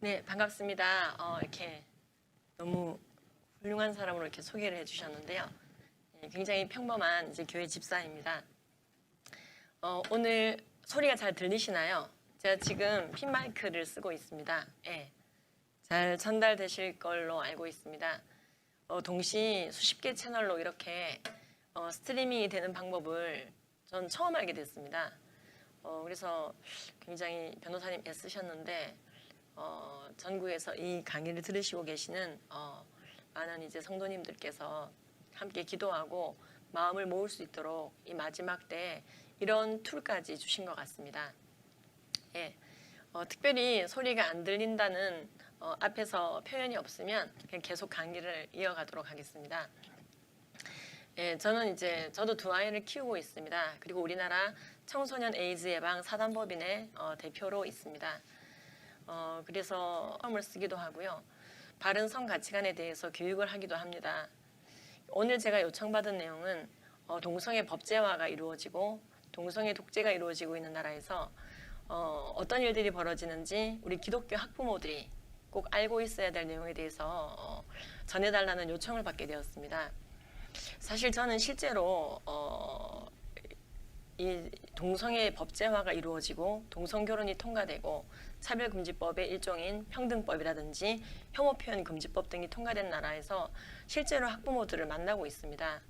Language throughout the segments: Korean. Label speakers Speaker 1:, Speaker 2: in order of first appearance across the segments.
Speaker 1: 네, 반갑습니다. 이렇게 너무 훌륭한 사람으로 이렇게 소개를 해주셨는데요. 굉장히 평범한 이제 교회 집사입니다. 오늘 소리가 잘 들리시나요? 제가 지금 핀 마이크를 쓰고 있습니다. 잘 전달되실 걸로 알고 있습니다. 동시 수십 개 채널로 이렇게 스트리밍이 되는 방법을 전 처음 알게 됐습니다. 그래서 굉장히 변호사님 애쓰셨는데 전국에서 이 강의를 들으시고 계시는 많은 이제 성도님들께서 함께 기도하고 마음을 모을 수 있도록 이 마지막 때 이런 툴까지 주신 것 같습니다. 특별히 소리가 안 들린다는 앞에서 표현이 없으면 그냥 계속 강의를 이어가도록 하겠습니다. 저도 두 아이를 키우고 있습니다. 그리고 우리나라 청소년 에이즈 예방 사단법인의 대표로 있습니다. 그래서 처음을 쓰기도 하고요. 바른 성 가치관에 대해서 교육을 하기도 합니다. 오늘 제가 요청받은 내용은 동성애 법제화가 이루어지고 동성애 독재가 이루어지고 있는 나라에서 어떤 일들이 벌어지는지 우리 기독교 학부모들이 꼭 알고 있어야 될 내용에 대해서 전해달라는 요청을 받게 되었습니다. 사실 저는 실제로 이 동성애 법제화가 이루어지고 동성결혼이 통과되고 차별금지법의 일종인 평등법이라든지 혐오표현금지법 등이 통과된 나라에서 실제로 학부모들을 만나고 있습니다.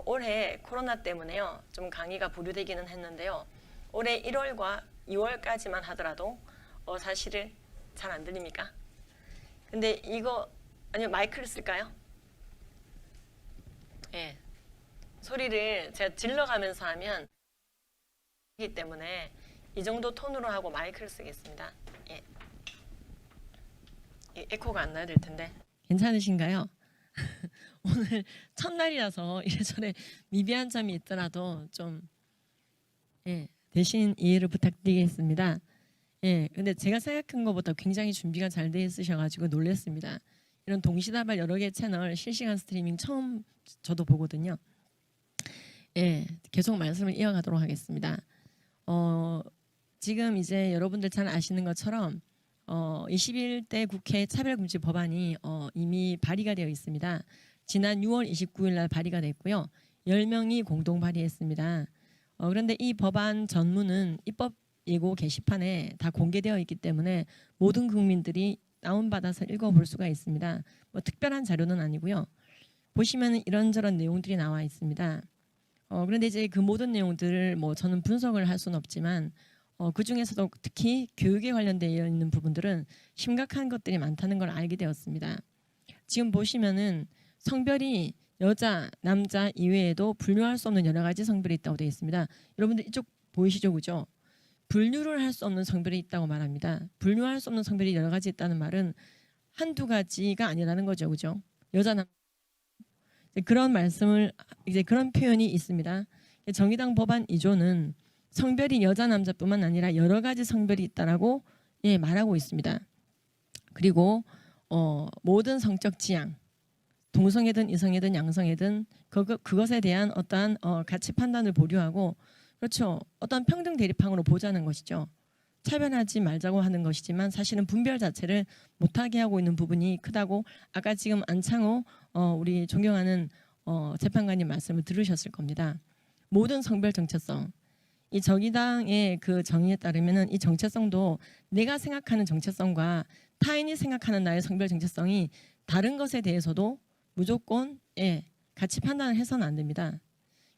Speaker 1: 올해 코로나 때문에요, 좀 강의가 보류되기는 했는데요. 올해 1월과 2월까지만 하더라도 사실은 잘 안 들립니까? 근데 이거 아니면 마이크를 쓸까요? 소리를 제가 질러가면서 하면 이기 때문에 이 정도 톤으로 하고 마이크를 쓰겠습니다. 에코가 안 나야 될 텐데 괜찮으신가요? 오늘 첫날이라서 이래저래 미비한 점이 있더라도 좀 대신 이해를 부탁드리겠습니다. 근데 제가 생각한 것보다 굉장히 준비가 잘 돼 있으셔가지고 놀랐습니다. 이런 동시다발 여러 개 채널 실시간 스트리밍 처음 저도 보거든요. 계속 말씀을 이어가도록 하겠습니다. 지금 이제 여러분들 잘 아시는 것처럼 21대 국회 차별금지 법안이 이미 발의가 되어 있습니다. 지난 6월 29일 날 발의가 됐고요. 10명이 공동 발의했습니다. 그런데 이 법안 전문은 입법 예고 게시판에 다 공개되어 있기 때문에 모든 국민들이 다운받아서 읽어볼 수가 있습니다. 뭐 특별한 자료는 아니고요. 보시면 이런저런 내용들이 나와 있습니다. 그런데 이제 그 모든 내용들을 저는 분석을 할 수는 없지만 그 중에서도 특히 교육에 관련되어 있는 부분들은 심각한 것들이 많다는 걸 알게 되었습니다. 지금 보시면은 성별이 여자, 남자 이외에도 분류할 수 없는 여러 가지 성별이 있다고 되어 있습니다. 여러분들 이쪽 보이시죠, 그죠? 분류를 할 수 없는 성별이 있다고 말합니다. 분류할 수 없는 성별이 여러 가지 있다는 말은 한두 가지가 아니라는 거죠, 그죠? 여자, 남 그런 말씀을 이제 그런 표현이 있습니다. 정의당 법안 2조는 성별이 여자 남자뿐만 아니라 여러 가지 성별이 있다라고 말하고 있습니다. 그리고 모든 성적 지향, 동성애든 이성애든 양성애든 그것에 대한 어떠한 가치 판단을 보류하고, 그렇죠, 어떤 평등 대립항으로 보자는 것이죠. 차별하지 말자고 하는 것이지만 사실은 분별 자체를 못하게 하고 있는 부분이 크다고 아까 지금 안창호 우리 존경하는 재판관님 말씀을 들으셨을 겁니다. 모든 성별 정체성, 이 정의당의 그 정의에 따르면은 이 정체성도 내가 생각하는 정체성과 타인이 생각하는 나의 성별 정체성이 다른 것에 대해서도 무조건 같이 판단을 해서는 안 됩니다.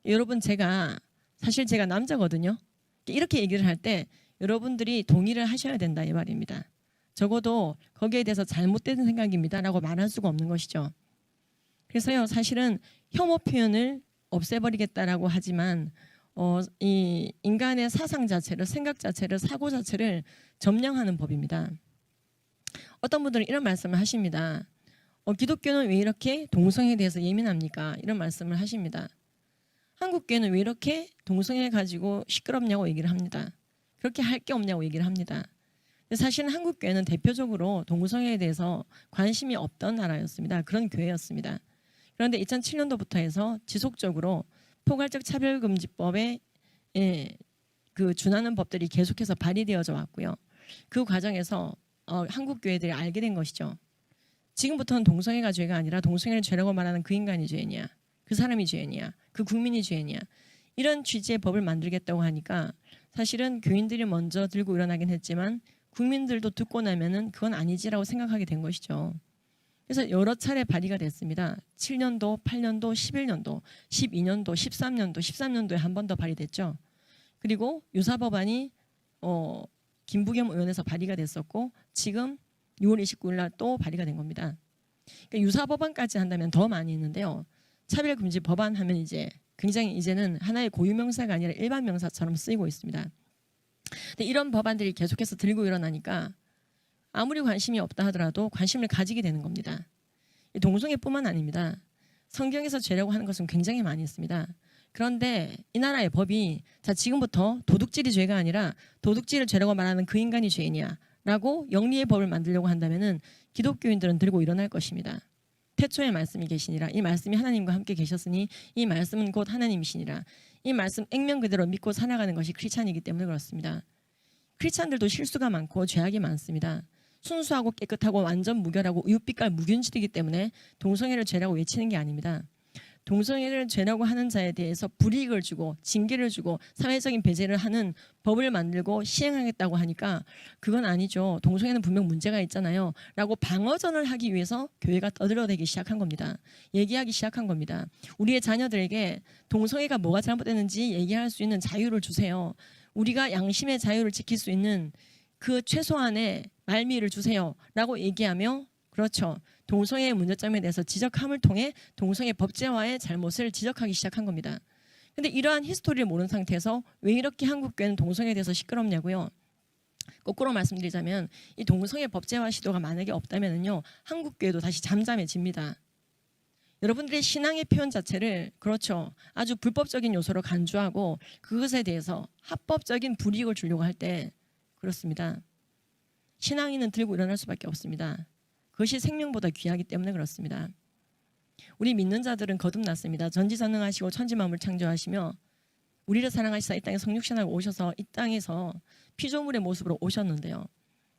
Speaker 1: 여러분, 사실 제가 남자거든요. 이렇게 얘기를 할 때 여러분들이 동의를 하셔야 된다 이 말입니다. 적어도 거기에 대해서 잘못된 생각입니다 라고 말할 수가 없는 것이죠. 그래서요, 사실은 혐오 표현을 없애버리겠다라고 하지만 이 인간의 사상 자체를, 생각 자체를, 사고 자체를 점령하는 법입니다. 어떤 분들은 이런 말씀을 하십니다. 기독교는 왜 이렇게 동성애에 대해서 예민합니까? 이런 말씀을 하십니다. 한국교회는 왜 이렇게 동성애 가지고 시끄럽냐고 얘기를 합니다. 그렇게 할 게 없냐고 얘기를 합니다. 사실은 한국교회는 대표적으로 동성애에 대해서 관심이 없던 나라였습니다. 그런 교회였습니다. 그런데 2007년도부터 해서 지속적으로 포괄적 차별금지법에 그 준하는 법들이 계속해서 발의되어져 왔고요. 그 과정에서 한국 교회들이 알게 된 것이죠. 지금부터는 동성애가 죄가 아니라 동성애를 죄라고 말하는 그 인간이 죄냐, 그 사람이 죄냐, 그 국민이 죄냐, 이런 취지의 법을 만들겠다고 하니까 사실은 교인들이 먼저 들고 일어나긴 했지만 국민들도 듣고 나면은 그건 아니지라고 생각하게 된 것이죠. 그래서 여러 차례 발의가 됐습니다. 7년도, 8년도, 11년도, 12년도, 13년도, 13년도에 한 번 더 발의됐죠. 그리고 유사 법안이 김부겸 의원에서 발의가 됐었고 지금 6월 29일 날 또 발의가 된 겁니다. 그러니까 유사 법안까지 한다면 더 많이 있는데요. 차별금지 법안 하면 이제 굉장히 이제는 하나의 고유 명사가 아니라 일반 명사처럼 쓰이고 있습니다. 근데 이런 법안들이 계속해서 들고 일어나니까 아무리 관심이 없다 하더라도 관심을 가지게 되는 겁니다. 동성애뿐만 아닙니다. 성경에서 죄라고 하는 것은 굉장히 많이 있습니다. 그런데 이 나라의 법이 자 지금부터 도둑질이 죄가 아니라 도둑질을 죄라고 말하는 그 인간이 죄냐라고 영리의 법을 만들려고 한다면은 기독교인들은 들고 일어날 것입니다. 태초에 말씀이 계시니라 이 말씀이 하나님과 함께 계셨으니 이 말씀은 곧 하나님이시니라 이 말씀 액면 그대로 믿고 살아가는 것이 크리스찬이기 때문에 그렇습니다. 크리스찬들도 실수가 많고 죄악이 많습니다. 순수하고 깨끗하고 완전 무결하고 이웃빛깔 무균질이기 때문에 동성애를 죄라고 외치는 게 아닙니다. 동성애를 죄라고 하는 자에 대해서 불이익을 주고 징계를 주고 사회적인 배제를 하는 법을 만들고 시행하겠다고 하니까 그건 아니죠. 동성애는 분명 문제가 있잖아요. 라고 방어전을 하기 위해서 교회가 떠들어대기 시작한 겁니다. 얘기하기 시작한 겁니다. 우리의 자녀들에게 동성애가 뭐가 잘못됐는지 얘기할 수 있는 자유를 주세요. 우리가 양심의 자유를 지킬 수 있는 그 최소한의 말미를 주세요. 라고 얘기하며 그렇죠. 동성애의 문제점에 대해서 지적함을 통해 동성애 법제화의 잘못을 지적하기 시작한 겁니다. 근데 이러한 히스토리를 모르는 상태에서 왜 이렇게 한국 교회는 동성애에 대해서 시끄럽냐고요. 거꾸로 말씀드리자면 이 동성애 법제화 시도가 만약에 없다면요 한국 교회도 다시 잠잠해집니다. 여러분들의 신앙의 표현 자체를 그렇죠 아주 불법적인 요소로 간주하고 그것에 대해서 합법적인 불이익을 주려고 할 때 그렇습니다. 신앙인은 들고 일어날 수밖에 없습니다. 그것이 생명보다 귀하기 때문에 그렇습니다. 우리 믿는 자들은 거듭났습니다. 전지전능하시고 천지만물 창조하시며 우리를 사랑하시사 이 땅에 성육신하고 오셔서 이 땅에서 피조물의 모습으로 오셨는데요.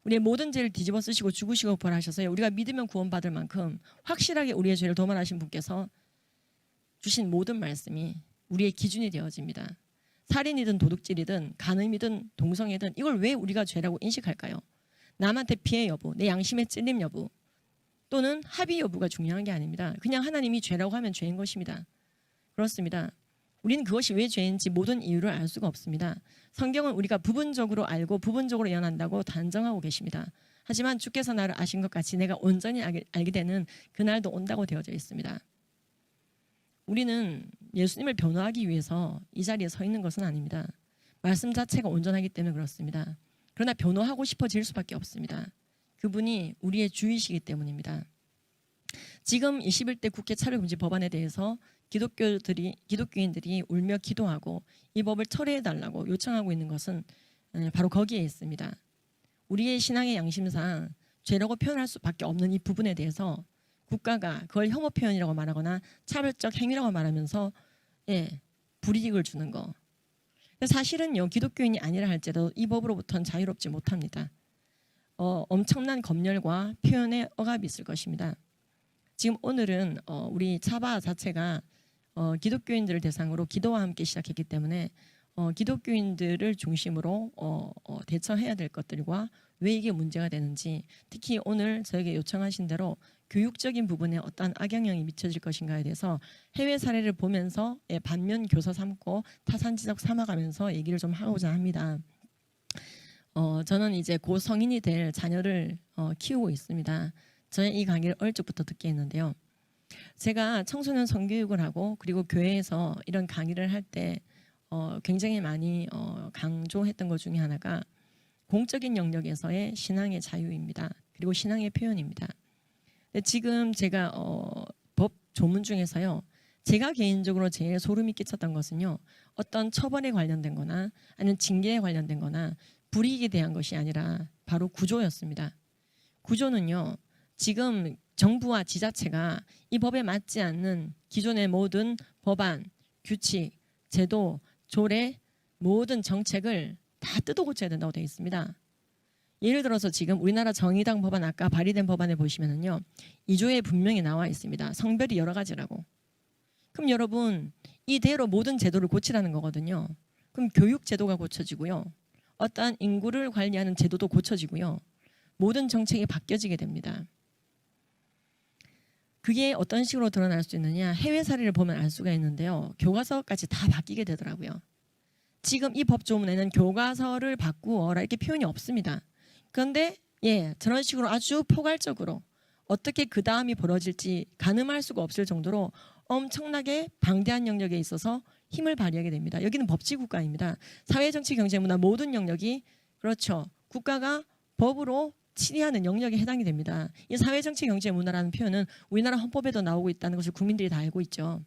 Speaker 1: 우리의 모든 죄를 뒤집어 쓰시고 죽으시고 부활하셔서요. 우리가 믿으면 구원받을 만큼 확실하게 우리의 죄를 도말하신 분께서 주신 모든 말씀이 우리의 기준이 되어집니다. 살인이든 도둑질이든 간음이든 동성애든 이걸 왜 우리가 죄라고 인식할까요? 남한테 피해 여부, 내 양심의 찔림 여부 또는 합의 여부가 중요한 게 아닙니다. 그냥 하나님이 죄라고 하면 죄인 것입니다. 그렇습니다. 우리는 그것이 왜 죄인지 모든 이유를 알 수가 없습니다. 성경은 우리가 부분적으로 알고 부분적으로 예언한다고 단정하고 계십니다. 하지만 주께서 나를 아신 것 같이 내가 온전히 알게 되는 그날도 온다고 되어져 있습니다. 우리는 예수님을 변호하기 위해서 이 자리에 서 있는 것은 아닙니다. 말씀 자체가 온전하기 때문에 그렇습니다. 그러나 변호하고 싶어질 수밖에 없습니다. 그분이 우리의 주이시기 때문입니다. 지금 21대 국회 차별금지 법안에 대해서 기독교인들이 울며 기도하고 이 법을 철회해달라고 요청하고 있는 것은 바로 거기에 있습니다. 우리의 신앙의 양심상 죄라고 표현할 수밖에 없는 이 부분에 대해서 국가가 그걸 혐오 표현이라고 말하거나 차별적 행위라고 말하면서 불이익을 주는 거. 사실은요 기독교인이 아니라 할지라도 이 법으로부터는 자유롭지 못합니다. 엄청난 검열과 표현의 억압이 있을 것입니다. 지금 오늘은 우리 차바 자체가 기독교인들을 대상으로 기도와 함께 시작했기 때문에 기독교인들을 중심으로 대처해야 될 것들과 왜 이게 문제가 되는지 특히 오늘 저에게 요청하신 대로 교육적인 부분에 어떠한 악영향이 미쳐질 것인가에 대해서 해외 사례를 보면서 반면 교사 삼고 타산지적 삼아가면서 얘기를 좀 하고자 합니다. 저는 이제 곧 성인이 될 자녀를 키우고 있습니다. 저의 이 강의를 어릴 적부터 듣게 했는데요. 제가 청소년 성교육을 하고 그리고 교회에서 이런 강의를 할 때 굉장히 많이 강조했던 것 중에 하나가 공적인 영역에서의 신앙의 자유입니다. 그리고 신앙의 표현입니다. 근데 지금 제가 법 조문 중에서요. 제가 개인적으로 제일 소름이 끼쳤던 것은요. 어떤 처벌에 관련된 거나 아니면 징계에 관련된 거나 불이익에 대한 것이 아니라 바로 구조였습니다. 구조는요. 지금 정부와 지자체가 이 법에 맞지 않는 기존의 모든 법안, 규칙, 제도, 조례, 모든 정책을 다 뜯어 고쳐야 된다고 되어 있습니다. 예를 들어서 지금 우리나라 정의당 법안 아까 발의된 법안에 보시면은요. 2조에 분명히 나와 있습니다. 성별이 여러 가지라고. 그럼 여러분 이대로 모든 제도를 고치라는 거거든요. 그럼 교육 제도가 고쳐지고요. 어떠한 인구를 관리하는 제도도 고쳐지고요. 모든 정책이 바뀌어지게 됩니다. 그게 어떤 식으로 드러날 수 있느냐. 해외 사례를 보면 알 수가 있는데요. 교과서까지 다 바뀌게 되더라고요. 지금 이 법조문에는 교과서를 바꾸어라 이렇게 표현이 없습니다. 그런데 저런 식으로 아주 포괄적으로 어떻게 그 다음이 벌어질지 가늠할 수가 없을 정도로 엄청나게 방대한 영역에 있어서 힘을 발휘하게 됩니다. 여기는 법치국가입니다. 사회, 정치, 경제, 문화 모든 영역이 그렇죠. 국가가 법으로 치리하는 영역에 해당이 됩니다. 이 사회, 정치, 경제, 문화라는 표현은 우리나라 헌법에도 나오고 있다는 것을 국민들이 다 알고 있죠.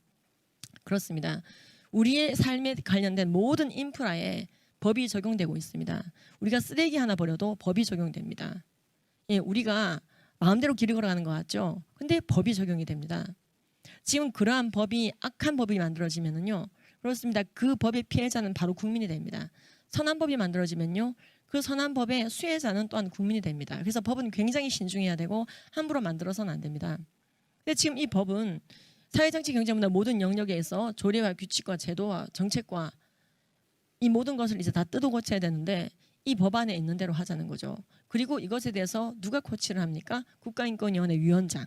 Speaker 1: 그렇습니다. 우리의 삶에 관련된 모든 인프라에 법이 적용되고 있습니다. 우리가 쓰레기 하나 버려도 법이 적용됩니다. 우리가 마음대로 길을 걸어가는 것 같죠. 근데 법이 적용이 됩니다. 지금 그러한 법이 악한 법이 만들어지면은요. 그렇습니다. 그 법의 피해자는 바로 국민이 됩니다. 선한 법이 만들어지면요. 그 선한 법의 수혜자는 또한 국민이 됩니다. 그래서 법은 굉장히 신중해야 되고 함부로 만들어서는 안 됩니다. 근데 지금 이 법은 사회정치 경제문화 모든 영역에서 조례와 규칙과 제도와 정책과 이 모든 것을 이제 다 뜯어 고쳐야 되는데 이 법안에 있는 대로 하자는 거죠. 그리고 이것에 대해서 누가 코치를 합니까? 국가인권위원회 위원장.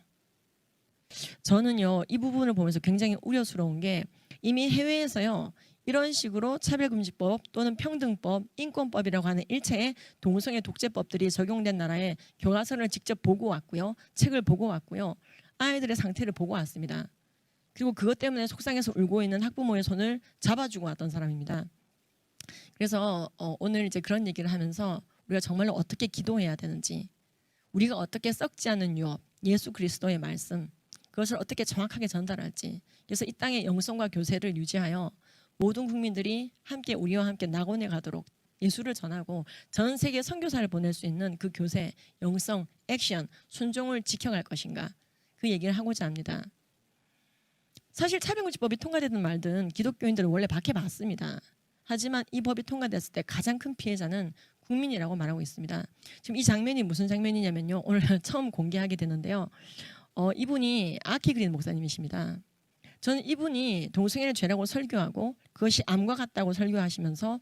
Speaker 1: 저는요 이 부분을 보면서 굉장히 우려스러운 게 이미 해외에서요 이런 식으로 차별금지법 또는 평등법, 인권법이라고 하는 일체의 동성애 독재법들이 적용된 나라에 교과서를 직접 보고 왔고요. 책을 보고 왔고요. 아이들의 상태를 보고 왔습니다. 그리고 그것 때문에 속상해서 울고 있는 학부모의 손을 잡아주고 왔던 사람입니다. 그래서 오늘 이제 그런 얘기를 하면서 우리가 정말로 어떻게 기도해야 되는지, 우리가 어떻게 썩지 않는 유업, 예수 그리스도의 말씀, 그것을 어떻게 정확하게 전달할지, 그래서 이 땅의 영성과 교세를 유지하여 모든 국민들이 함께 우리와 함께 낙원에 가도록 예수를 전하고 전 세계 선교사를 보낼 수 있는 그 교세, 영성, 액션, 순종을 지켜갈 것인가, 그 얘기를 하고자 합니다. 사실 차별금지법이 통과되든 말든 기독교인들은 원래 박해봤습니다. 하지만 이 법이 통과됐을 때 가장 큰 피해자는 국민이라고 말하고 있습니다. 지금 이 장면이 무슨 장면이냐면요. 오늘 처음 공개하게 되는데요. 이분이 아키그린 목사님이십니다. 저는 이분이 동성애를 죄라고 설교하고 그것이 암과 같다고 설교하시면서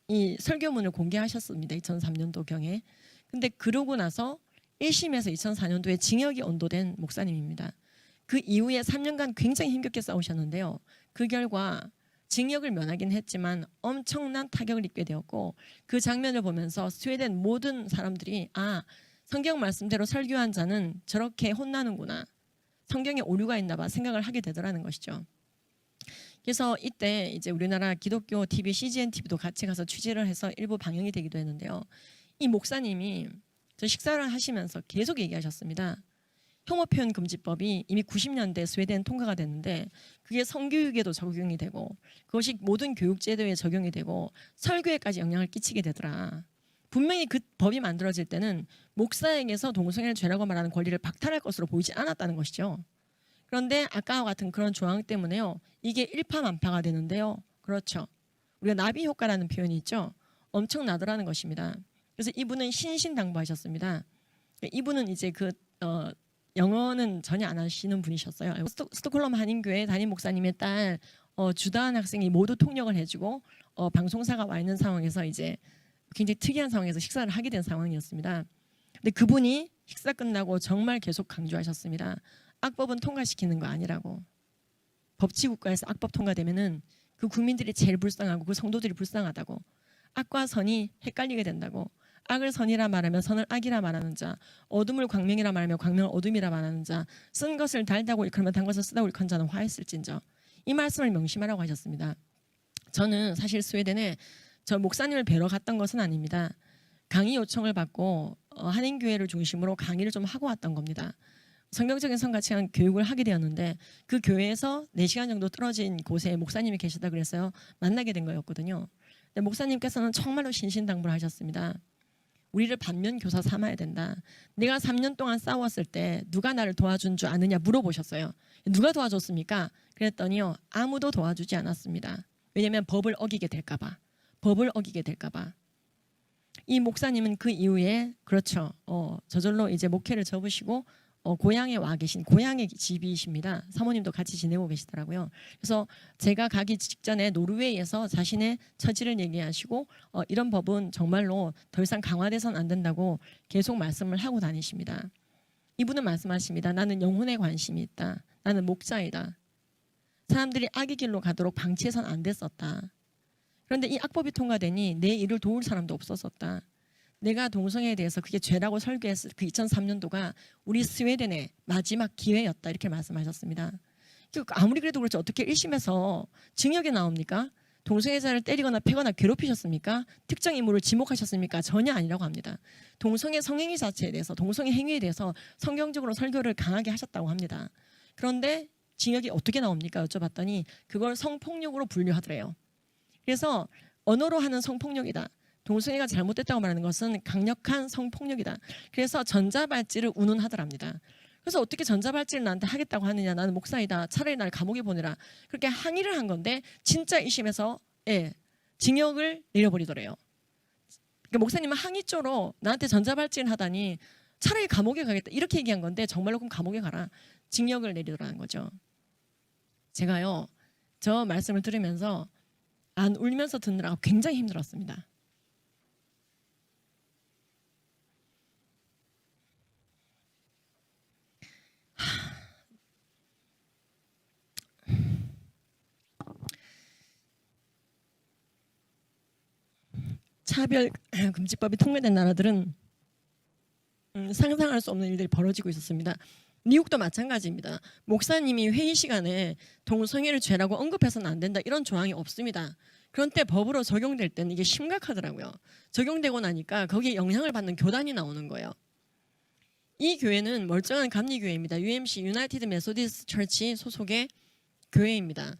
Speaker 1: 이 설교문을 공개하셨습니다. 2003년도경에. 근데 그러고 나서 1심에서 2004년도에 징역이 언도된 목사님입니다. 그 이후에 3년간 굉장히 힘겹게 싸우셨는데요. 그 결과 징역을 면하긴 했지만 엄청난 타격을 입게 되었고 그 장면을 보면서 스웨덴 모든 사람들이 성경 말씀대로 설교한 자는 저렇게 혼나는구나. 성경에 오류가 있나 봐 생각을 하게 되더라는 것이죠. 그래서 이때 이제 우리나라 기독교 TV, CGN TV도 같이 가서 취재를 해서 일부 방영이 되기도 했는데요. 이 목사님이 저 식사를 하시면서 계속 얘기하셨습니다. 혐오표현 금지법이 이미 90년대 스웨덴 통과가 됐는데 그게 성교육에도 적용이 되고 그것이 모든 교육제도에 적용이 되고 설교에까지 영향을 끼치게 되더라. 분명히 그 법이 만들어질 때는 목사에게서 동성애를 죄라고 말하는 권리를 박탈할 것으로 보이지 않았다는 것이죠. 그런데 아까와 같은 그런 조항 때문에요. 이게 일파만파가 되는데요. 그렇죠. 우리가 나비 효과라는 표현이 있죠. 엄청나더라는 것입니다. 그래서 이분은 신신당부하셨습니다. 이분은 이제 영어는 전혀 안 하시는 분이셨어요. 스톡홀름 한인교회 담임 목사님의 딸 주다한 학생이 모두 통역을 해주고 방송사가 와 있는 상황에서 이제 굉장히 특이한 상황에서 식사를 하게 된 상황이었습니다. 근데 그분이 식사 끝나고 정말 계속 강조하셨습니다. 악법은 통과시키는 거 아니라고. 법치국가에서 악법 통과되면은 그 국민들이 제일 불쌍하고 그 성도들이 불쌍하다고. 악과 선이 헷갈리게 된다고. 악을 선이라 말하면 선을 악이라 말하는 자, 어둠을 광명이라 말하며 광명을 어둠이라 말하는 자, 쓴 것을 달다고 일컬으면 단 것을 쓰다고 일컫는 자는 화했을진저. 이 말씀을 명심하라고 하셨습니다. 저는 사실 스웨덴에 저 목사님을 뵈러 갔던 것은 아닙니다. 강의 요청을 받고 한인교회를 중심으로 강의를 좀 하고 왔던 겁니다. 성경적인 성가치한 교육을 하게 되었는데 그 교회에서 4시간 정도 떨어진 곳에 목사님이 계시다 그래서 만나게 된 거였거든요. 근데 목사님께서는 정말로 신신당부를 하셨습니다. 우리를 반면교사 삼아야 된다. 내가 3년 동안 싸웠을 때 누가 나를 도와준 줄 아느냐 물어보셨어요. 누가 도와줬습니까? 그랬더니요. 아무도 도와주지 않았습니다. 왜냐하면 법을 어기게 될까 봐. 법을 어기게 될까 봐. 이 목사님은 그 이후에 그렇죠. 저절로 이제 목회를 접으시고 고향에 와 계신 고향의 집이십니다. 사모님도 같이 지내고 계시더라고요. 그래서 제가 가기 직전에 노르웨이에서 자신의 처지를 얘기하시고 이런 법은 정말로 더 이상 강화돼서는 안 된다고 계속 말씀을 하고 다니십니다. 이분은 말씀하십니다. 나는 영혼에 관심이 있다. 나는 목자이다. 사람들이 악의 길로 가도록 방치해서는 안 됐었다. 그런데 이 악법이 통과되니 내 일을 도울 사람도 없었었다. 내가 동성애에 대해서 그게 죄라고 설교했을 그 2003년도가 우리 스웨덴의 마지막 기회였다. 이렇게 말씀하셨습니다. 아무리 그래도 그렇지 어떻게 1심에서 징역에 나옵니까? 동성애자를 때리거나 패거나 괴롭히셨습니까? 특정 인물을 지목하셨습니까? 전혀 아니라고 합니다. 동성애 성행위 자체에 대해서 동성애 행위에 대해서 성경적으로 설교를 강하게 하셨다고 합니다. 그런데 징역이 어떻게 나옵니까? 여쭤봤더니 그걸 성폭력으로 분류하더래요. 그래서 언어로 하는 성폭력이다. 동성애가 잘못됐다고 말하는 것은 강력한 성폭력이다. 그래서 전자발찌를 운운하더랍니다. 그래서 어떻게 전자발찌를 나한테 하겠다고 하느냐. 나는 목사이다. 차라리 날 감옥에 보내라. 그렇게 항의를 한 건데 진짜 1심에서 징역을 내려버리더래요. 그러니까 목사님은 항의조로 나한테 전자발찌를 하다니 차라리 감옥에 가겠다. 이렇게 얘기한 건데 정말로 그럼 감옥에 가라. 징역을 내리더라는 거죠. 제가요. 저 말씀을 들으면서 안 울면서 듣느라고 굉장히 힘들었습니다. 차별금지법이 통과된 나라들은 상상할 수 없는 일들이 벌어지고 있었습니다. 미국도 마찬가지입니다. 목사님이 회의 시간에 동성애를 죄라고 언급해서는 안 된다 이런 조항이 없습니다. 그런데 법으로 적용될 때는 이게 심각하더라고요. 적용되고 나니까 거기에 영향을 받는 교단이 나오는 거예요. 이 교회는 멀쩡한 감리교회입니다. UMC 유나이티드 메소디스트 처치 소속의 교회입니다.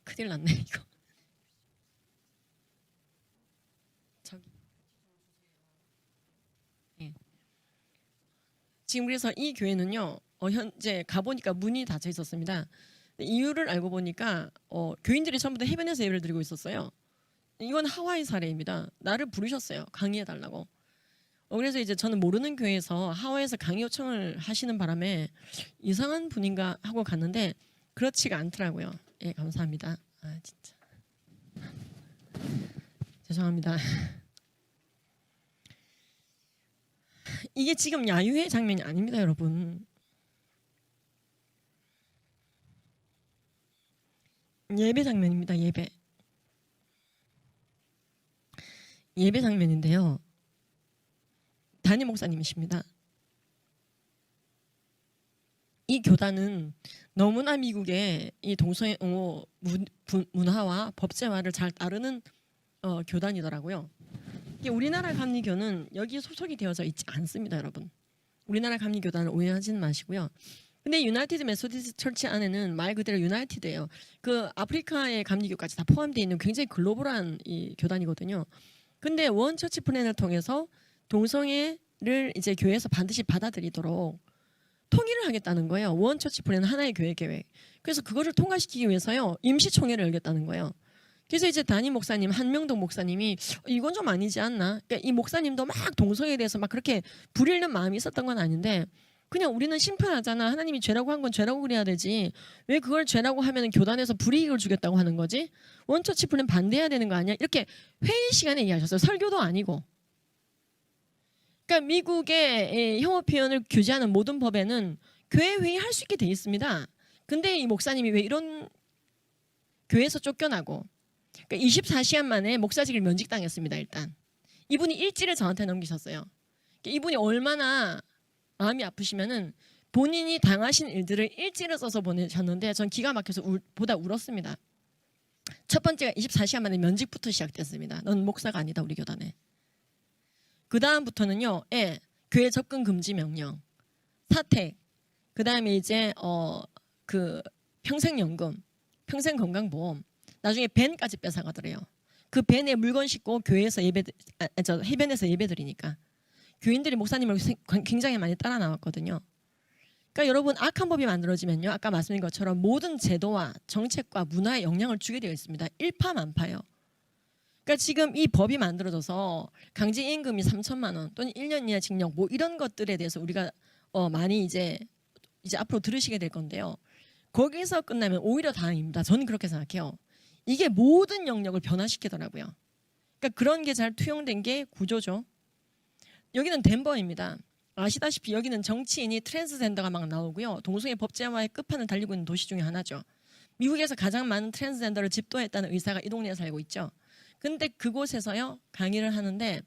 Speaker 1: 큰일 났네 이거. 지금 그래서 이 교회는요 현재 가보니까 문이 닫혀 있었습니다. 이유를 알고 보니까 교인들이 전부 다 해변에서 예배를 드리고 있었어요. 이건 하와이 사례입니다. 나를 부르셨어요. 강의해달라고. 그래서 이제 저는 모르는 교회에서 하와이에서 강의 요청을 하시는 바람에 이상한 분인가 하고 갔는데 그렇지가 않더라고요. 예, 감사합니다. 아 진짜 죄송합니다. 이게 지금 야유회 장면이 아닙니다, 여러분. 예배 장면입니다. 예배 장면인데요. 담임 목사님이십니다. 이 교단은 너무나 미국의 이 동성애 문화와 법제화를 잘 따르는 교단이더라고요. 우리나라 감리교는 여기 소속이 되어져 있지 않습니다, 여러분. 우리나라 감리교단을 오해하지는 마시고요. 근데 유나이티드 메소디스트 처치 안에는 말 그대로 유나이티드예요. 그 아프리카의 감리교까지 다 포함되어 있는 굉장히 글로벌한 이 교단이거든요. 근데 원 처치 플랜을 통해서 동성애를 이제 교회에서 반드시 받아들이도록 통일을 하겠다는 거예요. 원 처치 플랜 하나의 교회 계획. 그래서 그거를 통과시키기 위해서요 임시총회를 열겠다는 거예요. 그래서 이제 담임 목사님 한명동 목사님이 이건 좀 아니지 않나? 그러니까 이 목사님도 막 동성애에 대해서 막 그렇게 부리는 마음이 있었던 건 아닌데 그냥 우리는 심판하잖아. 하나님이 죄라고 한 건 죄라고 그래야 되지. 왜 그걸 죄라고 하면 교단에서 불이익을 주겠다고 하는 거지? 원처치 플랜 반대해야 되는 거 아니야? 이렇게 회의 시간에 이해하셨어요. 설교도 아니고. 그러니까 미국의 혐오 표현을 규제하는 모든 법에는 교회 회의 할 수 있게 돼 있습니다. 근데 이 목사님이 왜 이런 교회에서 쫓겨나고 그러니까 24시간 만에 목사직을 면직당했습니다. 일단 이분이 일지를 저한테 넘기셨어요. 그러니까 이분이 얼마나 마음이 아프시면은 본인이 당하신 일들을 일지를 써서 보내셨는데 전 기가 막혀서 보다 울었습니다. 첫 번째가 24시간 만에 면직부터 시작됐습니다. 넌 목사가 아니다 우리 교단에. 그 다음부터는요, 교회 접근 금지 명령, 사택, 그 다음에 이제 그 평생연금, 평생건강보험, 나중에 벤까지 뺏어가더래요. 그 벤에 물건 싣고 교회에서 해변에서 예배드리니까 교인들이 목사님을 굉장히 많이 따라 나왔거든요. 그러니까 여러분 악한 법이 만들어지면요, 아까 말씀드린 것처럼 모든 제도와 정책과 문화에 영향을 주게 되어 있습니다. 일파만파요. 그러니까 지금 이 법이 만들어져서 강제임금이 3천만 원 또는 1년 이하 징역 뭐 이런 것들에 대해서 우리가 많이 이제 앞으로 들으시게 될 건데요. 거기서 끝나면 오히려 다행입니다. 저는 그렇게 생각해요. 이게 모든 영역을 변화시키더라고요. 그러니까 그런 게 잘 투영된 게 구조죠. 여기는 덴버입니다. 아시다시피 여기는 정치인이 트랜스젠더가 막 나오고요. 동성애 법제화의 끝판을 달리고 있는 도시 중에 하나죠. 미국에서 가장 많은 트랜스젠더를 집도했다는 의사가 이 동네에 살고 있죠. 근데 그곳에서요 강의를 하는데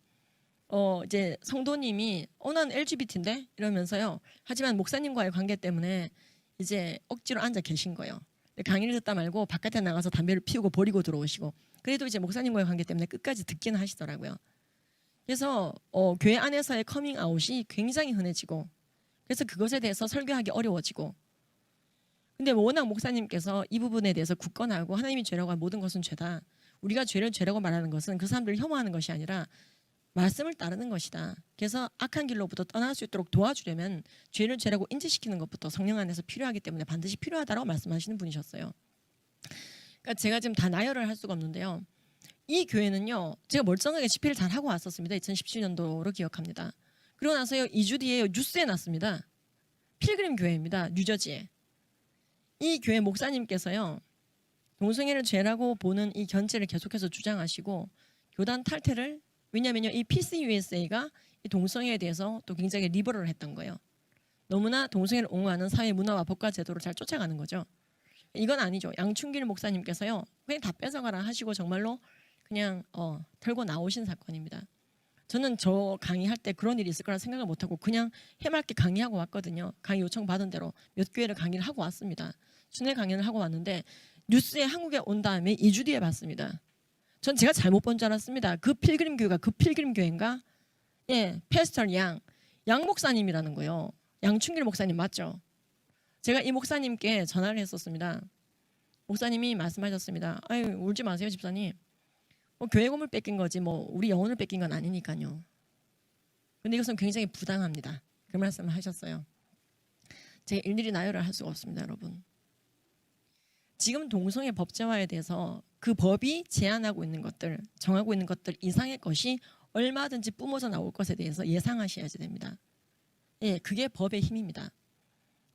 Speaker 1: 이제 성도님이 난 LGBT인데 이러면서요. 하지만 목사님과의 관계 때문에 이제 억지로 앉아 계신 거예요. 강의를 듣다 말고 바깥에 나가서 담배를 피우고 버리고 들어오시고 그래도 이제 목사님과의 관계 때문에 끝까지 듣기는 하시더라고요. 그래서 교회 안에서의 커밍아웃이 굉장히 흔해지고 그래서 그것에 대해서 설교하기 어려워지고 근데 워낙 목사님께서 이 부분에 대해서 굳건하고 하나님이 죄라고 한 모든 것은 죄다. 우리가 죄를 죄라고 말하는 것은 그 사람들을 혐오하는 것이 아니라 말씀을 따르는 것이다. 그래서 악한 길로부터 떠날 수 있도록 도와주려면 죄를 죄라고 인지시키는 것부터 성령 안에서 필요하기 때문에 반드시 필요하다고 말씀하시는 분이셨어요. 그러니까 제가 지금 다 나열을 할 수가 없는데요. 이 교회는요. 제가 멀쩡하게 집회를 잘 하고 왔었습니다. 2017년도로 기억합니다. 그러고 나서요. 2주 뒤에 뉴스에 났습니다. 필그림 교회입니다. 뉴저지에. 이 교회 목사님께서요. 동성애를 죄라고 보는 이 견제를 계속해서 주장하시고 교단 탈퇴를 왜냐하면요. 이 PCUSA가 이 동성애에 대해서 또 굉장히 리버럴을 했던 거예요. 너무나 동성애를 옹호하는 사회 문화와 법과 제도를 잘 쫓아가는 거죠. 이건 아니죠. 양충길 목사님께서요. 그냥 다 뺏어가라 하시고 정말로 그냥 털고 나오신 사건입니다. 저는 저 강의할 때 그런 일이 있을 거라 생각을 못하고 그냥 해맑게 강의하고 왔거든요. 강의 요청 받은 대로 몇 교회를 강의를 하고 왔습니다. 순회 강연을 하고 왔는데 뉴스에 한국에 온 다음에 2주 뒤에 봤습니다. 전 제가 잘못 본 줄 알았습니다. 그 필그림 교회가 그 필그림 교회인가? 예, 패스터 양 목사님이라는 거예요. 양충길 목사님 맞죠? 제가 이 목사님께 전화를 했었습니다. 목사님이 말씀하셨습니다. 아유 울지 마세요 집사님. 교회 건물 뺏긴 거지 뭐 우리 영혼을 뺏긴 건 아니니까요. 근데 이것은 굉장히 부당합니다. 그 말씀을 하셨어요. 제가 일일이 나열을 할 수가 없습니다. 여러분. 지금 동성애 법제화에 대해서 그 법이 제한하고 있는 것들, 정하고 있는 것들 이상의 것이 얼마든지 뿜어져 나올 것에 대해서 예상하셔야지 됩니다. 예, 그게 법의 힘입니다.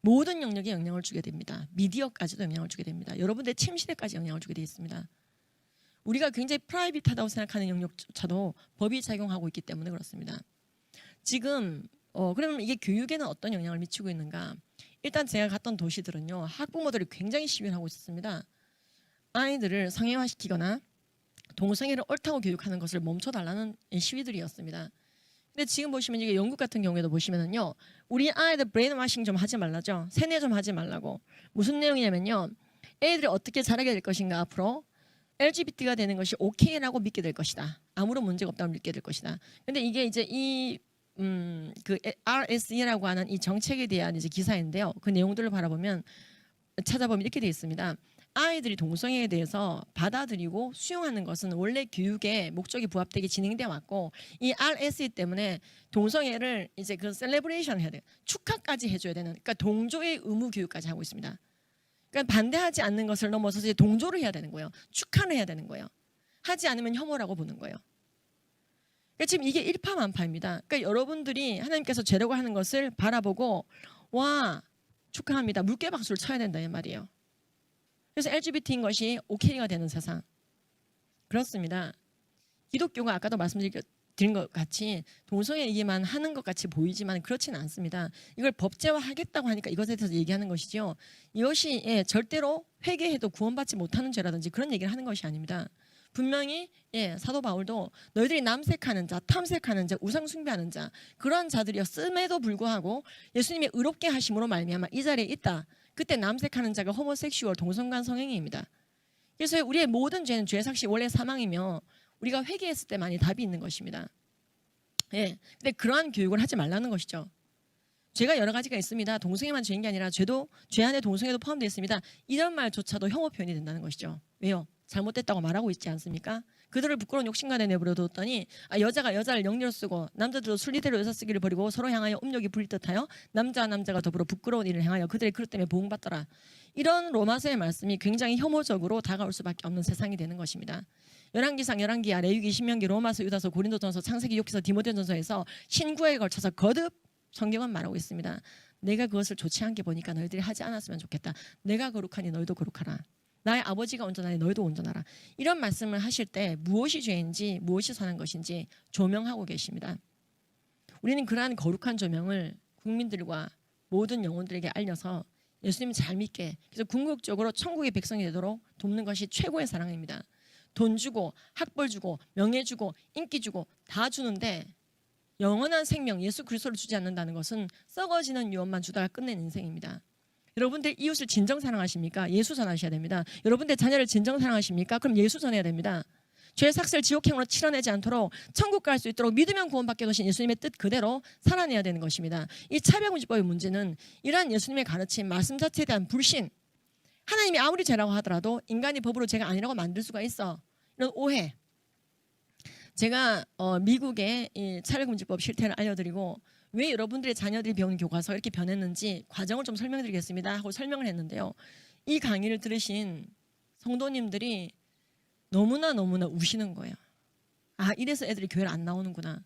Speaker 1: 모든 영역에 영향을 주게 됩니다. 미디어까지도 영향을 주게 됩니다. 여러분들의 침실에까지 영향을 주게 되어 있습니다. 우리가 굉장히 프라이빗하다고 생각하는 영역조차도 법이 작용하고 있기 때문에 그렇습니다. 지금 그러면 이게 교육에는 어떤 영향을 미치고 있는가? 일단 제가 갔던 도시들은요. 학부모들이 굉장히 시위를 하고 있었습니다. 아이들을 성애화시키거나 동성애를 옳다고 교육하는 것을 멈춰달라는 시위들이었습니다. 근데 지금 보시면 이게 영국 같은 경우에도 보시면은요. 우리 아이들 브레인워싱 좀 하지 말라죠. 세뇌 좀 하지 말라고. 무슨 내용이냐면요. 애들이 어떻게 자라게 될 것인가 앞으로 LGBT가 되는 것이 오케이라고 믿게 될 것이다. 아무런 문제가 없다고 믿게 될 것이다. 근데 이게 이제 그 RSE라고 하는 이 정책에 대한 이제 기사인데요. 그 내용들을 바라보면 찾아보면 이렇게 되어 있습니다. 아이들이 동성애에 대해서 받아들이고 수용하는 것은 원래 교육의 목적이 부합되게 진행되어 왔고 이 RSE 때문에 동성애를 이제 그 셀레브레이션 해야 돼요. 축하까지 해줘야 되는 그러니까 동조의 의무 교육까지 하고 있습니다. 그러니까 반대하지 않는 것을 넘어서서 이제 동조를 해야 되는 거예요. 축하를 해야 되는 거예요. 하지 않으면 혐오라고 보는 거예요. 그러니까 지금 이게 일파만파입니다. 그러니까 여러분들이 하나님께서 죄라고 하는 것을 바라보고 와 축하합니다. 물개박수를 쳐야 된다 이 말이에요. 그래서 LGBT인 것이 오케이가 되는 세상. 그렇습니다. 기독교가 아까도 말씀드린 것 같이 동성애 얘기만 하는 것 같이 보이지만 그렇지는 않습니다. 이걸 법제화하겠다고 하니까 이것에 대해서 얘기하는 것이죠. 이것이 절대로 회개해도 구원받지 못하는 죄라든지 그런 얘기를 하는 것이 아닙니다. 분명히 사도 바울도 너희들이 남색하는 자, 탐색하는 자, 우상 숭배하는 자 그러한 자들이었음에도 불구하고 예수님의 의롭게 하심으로 말미암아 이 자리에 있다. 그때 남색하는 자가 호모섹슈얼 동성간 성행위입니다. 그래서 우리의 모든 죄는 죄의 삭시 원래 사망이며 우리가 회개했을 때만이 답이 있는 것입니다. 예, 근데 그러한 교육을 하지 말라는 것이죠. 죄가 여러 가지가 있습니다. 동성애만 죄인 게 아니라 죄 안에 동성애도 포함되어 있습니다. 이런 말조차도 혐오 표현이 된다는 것이죠. 왜요? 잘못됐다고 말하고 있지 않습니까? 그들을 부끄러운 욕심간에 내버려뒀더니 여자가 여자를 영리로 쓰고 남자들도 순리대로 여자 쓰기를 버리고 서로 향하여 음욕이 불릴 듯하여 남자와 남자가 더불어 부끄러운 일을 행하여 그들의 그릇 때문에 보응받더라. 이런 로마서의 말씀이 굉장히 혐오적으로 다가올 수밖에 없는 세상이 되는 것입니다. 열왕기상, 열왕기야, 레위기, 신명기, 로마서, 유다서, 고린도전서, 창세기, 욥기서, 디모데전서에서 신구에 걸쳐서 거듭 성경은 말하고 있습니다. 내가 그것을 좋지 않게 보니까 너희들이 하지 않았으면 좋겠다. 내가 거룩하니 너희도 거룩하라. 나의 아버지가 온전하니 너희도 온전하라. 이런 말씀을 하실 때 무엇이 죄인지 무엇이 선한 것인지 조명하고 계십니다. 우리는 그러한 거룩한 조명을 국민들과 모든 영혼들에게 알려서 예수님 잘 믿게, 그래서 궁극적으로 천국의 백성이 되도록 돕는 것이 최고의 사랑입니다. 돈 주고 학벌 주고 명예 주고 인기 주고 다 주는데 영원한 생명 예수 그리스도를 주지 않는다는 것은 썩어지는 유언만 주다가 끝낸 인생입니다. 여러분들 이웃을 진정 사랑하십니까? 예수 전하셔야 됩니다. 여러분들 자녀를 진정 사랑하십니까? 그럼 예수 전해야 됩니다. 죄의 삭슬 지옥행으로 치러내지 않도록 천국 갈 수 있도록 믿으면 구원받게 하신 예수님의 뜻 그대로 살아내야 되는 것입니다. 이 차별금지법의 문제는 이러한 예수님의 가르침, 말씀 자체에 대한 불신, 하나님이 아무리 죄라고 하더라도 인간이 법으로 죄가 아니라고 만들 수가 있어. 이런 오해. 제가 미국의 이 차별금지법 실태를 알려드리고 왜 여러분들의 자녀들이 배우는 교과서가 이렇게 변했는지 과정을 좀 설명드리겠습니다 하고 설명을 했는데요. 이 강의를 들으신 성도님들이 너무나 우시는 거예요. 이래서 애들이 교회를 안 나오는구나.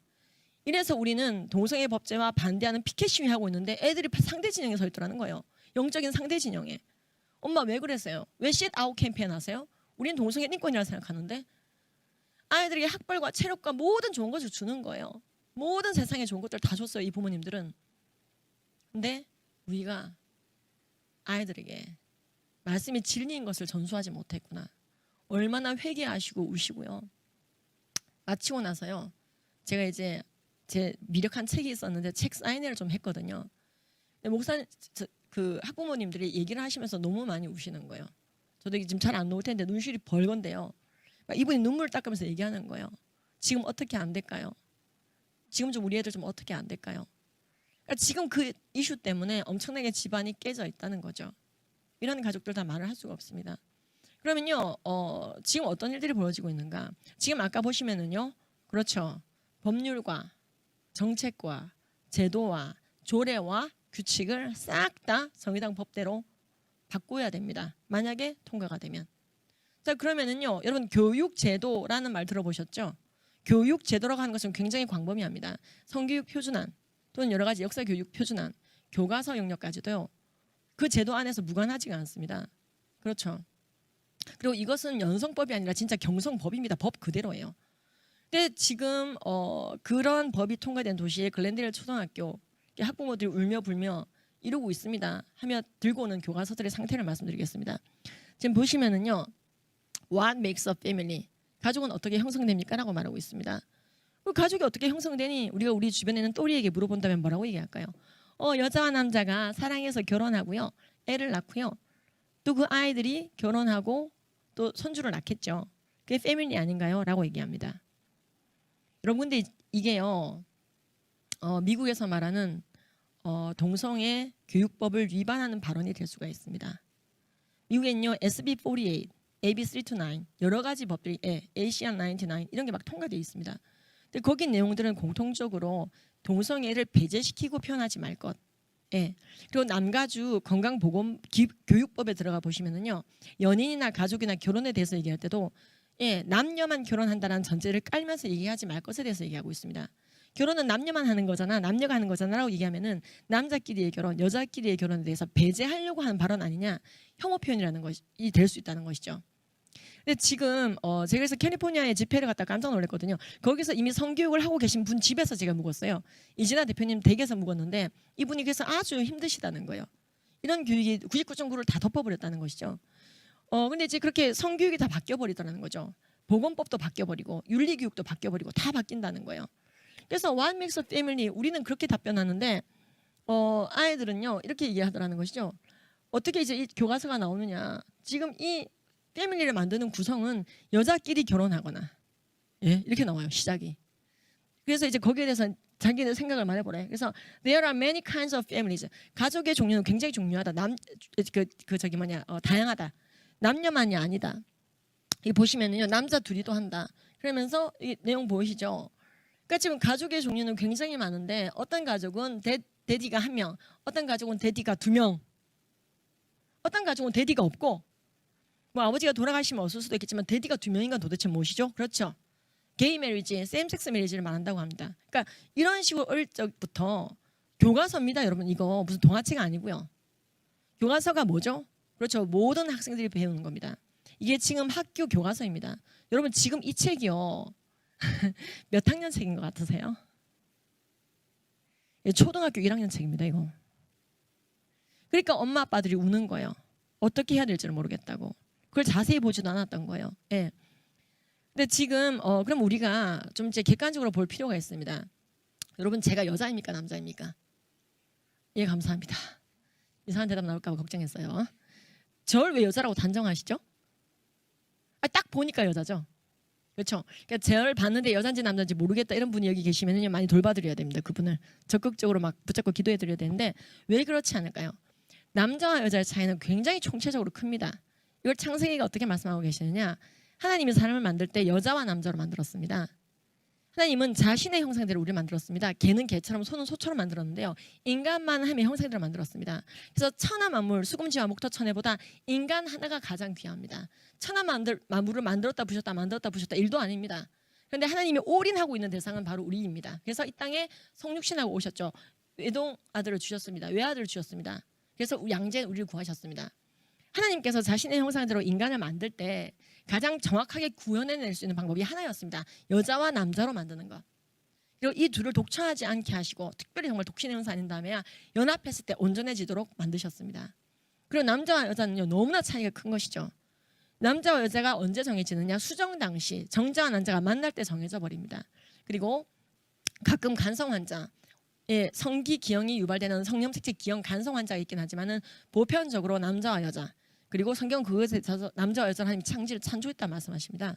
Speaker 1: 이래서 우리는 동성애 법제와 반대하는 피켓 시위하고 있는데 애들이 상대 진영에 서 있더라는 거예요. 영적인 상대 진영에. 엄마 왜 그랬어요? 왜 sit out 캠페인 하세요? 우리는 동성애 인권이라고 생각하는데 아이들에게 학벌과 체력과 모든 좋은 것을 주는 거예요. 모든 세상에 좋은 것들 다 줬어요. 이 부모님들은. 근데 우리가 아이들에게 말씀이 진리인 것을 전수하지 못했구나. 얼마나 회개하시고 우시고요. 마치고 나서요. 제가 이제 제 미력한 책이 있었는데 책 사인회를 좀 했거든요. 근데 목사님, 그 학부모님들이 얘기를 하시면서 너무 많이 우시는 거예요. 저도 지금 잘 안 나올 텐데 눈시울이 벌건데요. 이분이 눈물을 닦으면서 얘기하는 거예요. 지금 어떻게 안 될까요? 지금 좀 우리 애들 좀 어떻게 안 될까요? 그러니까 지금 그 이슈 때문에 엄청나게 집안이 깨져 있다는 거죠. 이런 가족들 다 말을 할 수가 없습니다. 그러면요, 지금 어떤 일들이 벌어지고 있는가? 지금 아까 보시면은요, 그렇죠. 법률과 정책과 제도와 조례와 규칙을 싹 다 정의당 법대로 바꿔야 됩니다. 만약에 통과가 되면. 자, 그러면은요, 여러분 교육제도라는 말 들어보셨죠? 교육제도라고 하는 것은 굉장히 광범위합니다. 성교육 표준안 또는 여러 가지 역사교육 표준안, 교과서 영역까지도요. 그 제도 안에서 무관하지가 않습니다. 그렇죠. 그리고 이것은 연성법이 아니라 진짜 경성법입니다. 법 그대로예요. 근데 지금 그런 법이 통과된 도시의 글렌데일 초등학교 학부모들이 울며 불며 이러고 있습니다. 하며 들고 오는 교과서들의 상태를 말씀드리겠습니다. 지금 보시면은요. What makes a family? 가족은 어떻게 형성됩니까? 라고 말하고 있습니다. 가족이 어떻게 형성되니? 우리가 우리 주변에 있는 또리에게 물어본다면 뭐라고 얘기할까요? 여자와 남자가 사랑해서 결혼하고요. 애를 낳고요. 또 그 아이들이 결혼하고 또 손주를 낳겠죠. 그게 패밀리 아닌가요? 라고 얘기합니다. 여러분 근데 이게요. 미국에서 말하는 동성애 교육법을 위반하는 발언이 될 수가 있습니다. 미국에는요. SB48, AB329 여러 가지 법들이 ACR 99 이런 게 막 통과되어 있습니다. 근데 거기 내용들은 공통적으로 동성애를 배제시키고 표현하지 말 것. 그리고 남가주 건강보건교육법에 들어가 보시면은요. 연인이나 가족이나 결혼에 대해서 얘기할 때도 남녀만 결혼한다는 전제를 깔면서 얘기하지 말 것에 대해서 얘기하고 있습니다. 결혼은 남녀만 하는 거잖아. 남녀가 하는 거잖아 라고 얘기하면은 남자끼리의 결혼, 여자끼리의 결혼에 대해서 배제하려고 하는 발언 아니냐. 혐오 표현이라는 것이 될 수 있다는 것이죠. 근데 지금 제가 그래서 캘리포니아에 집회를 갔다 깜짝 놀랐거든요. 거기서 이미 성교육을 하고 계신 분 집에서 제가 묵었어요. 이진아 대표님 댁에서 묵었는데 이분이 그래서 아주 힘드시다는 거예요. 이런 교육이 99.9를 다 덮어버렸다는 것이죠. 근데 이제 그렇게 성교육이 다 바뀌어버리더라는 거죠. 보건법도 바뀌어버리고 윤리교육도 바뀌어버리고 다 바뀐다는 거예요. 그래서 What makes a family? 우리는 그렇게 답변하는데 아이들은요 이렇게 얘기하더라는 것이죠. 어떻게 이제 이 교과서가 나오느냐? 지금 이 패밀리를 만드는 구성은 여자끼리 결혼하거나 이렇게 나와요. 시작이. 그래서 이제 거기에 대해서 자기들 생각을 말해보래. 그래서 there are many kinds of families. 가족의 종류는 굉장히 중요하다. 다양하다. 남녀만이 아니다. 이 보시면은요 남자 둘이도 한다. 그러면서 이 내용 보이시죠? 그러니까 지금 가족의 종류는 굉장히 많은데 어떤 가족은 데디가 1명, 어떤 가족은 데디가 2명, 어떤 가족은 데디가 없고 뭐 아버지가 돌아가시면 없을 수도 있겠지만 데디가 2명인 건 도대체 무엇이죠? 그렇죠. 게이 메리지, 셈섹스 메리지를 말한다고 합니다. 그러니까 이런 식으로 어릴 적부터 교과서입니다. 여러분 이거 무슨 동화책 아니고요. 교과서가 뭐죠? 그렇죠. 모든 학생들이 배우는 겁니다. 이게 지금 학교 교과서입니다. 여러분 지금 이 책이요. 몇 학년 책인 것 같으세요? 초등학교 1학년 책입니다. 이거. 그러니까 엄마 아빠들이 우는 거예요. 어떻게 해야 될지를 모르겠다고. 그걸 자세히 보지도 않았던 거예요. 예. 근데 지금 그럼 우리가 좀 이제 객관적으로 볼 필요가 있습니다. 여러분 제가 여자입니까 남자입니까? 예 감사합니다. 이상한 대답 나올까 봐 걱정했어요. 저를 왜 여자라고 단정하시죠? 딱 보니까 여자죠. 그렇죠. 그러니까 저를 봤는데 여자인지 남자인지 모르겠다 이런 분이 여기 계시면은 많이 돌봐드려야 됩니다. 그분을 적극적으로 막 붙잡고 기도해드려야 되는데 왜 그렇지 않을까요? 남자와 여자의 차이는 굉장히 총체적으로 큽니다. 이걸 창세기가 어떻게 말씀하고 계시느냐? 하나님이 사람을 만들 때 여자와 남자로 만들었습니다. 하나님은 자신의 형상대로 우리를 만들었습니다. 개는 개처럼 소는 소처럼 만들었는데요. 인간만 함의 형상대로 만들었습니다. 그래서 천하 만물, 수금지와 목터천해보다 인간 하나가 가장 귀합니다. 천하 만물을 만들었다 부셨다 만들었다 부셨다 일도 아닙니다. 그런데 하나님이 올인하고 있는 대상은 바로 우리입니다. 그래서 이 땅에 성육신하고 오셨죠. 외동 아들을 주셨습니다. 외아들을 주셨습니다. 그래서 양자인 우리를 구하셨습니다. 하나님께서 자신의 형상대로 인간을 만들 때 가장 정확하게 구현해낼 수 있는 방법이 하나였습니다. 여자와 남자로 만드는 것. 그리고 이 둘을 독처하지 않게 하시고 특별히 정말 독신의 형사 아닌 다음에야 연합했을 때 온전해지도록 만드셨습니다. 그리고 남자와 여자는요 너무나 차이가 큰 것이죠. 남자와 여자가 언제 정해지느냐? 수정 당시 정자와 난자가 만날 때 정해져 버립니다. 그리고 가끔 간성 환자, 성기 기형이 유발되는 성염색체 기형 간성 환자가 있긴 하지만은 보편적으로 남자와 여자 그리고 성경 그것에 있어서 남자와 여자를 하나님 창조를 창조했다 말씀하십니다.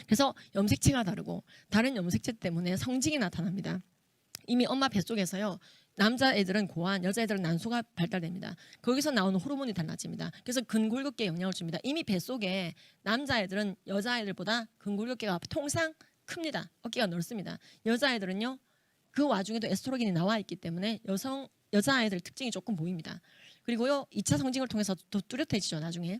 Speaker 1: 그래서 염색체가 다르고 다른 염색체 때문에 성징이 나타납니다. 이미 엄마 뱃속에서요. 남자애들은 고환, 여자애들은 난소가 발달됩니다. 거기서 나오는 호르몬이 달라집니다. 그래서 근골격계에 영향을 줍니다. 이미 뱃속에 남자애들은 여자애들보다 근골격계가 통상 큽니다. 어깨가 넓습니다. 여자애들은요. 그 와중에도 에스트로겐이 나와 있기 때문에 여자아이들 특징이 조금 보입니다. 그리고요 2차 성징을 통해서 더 뚜렷해지죠 나중에.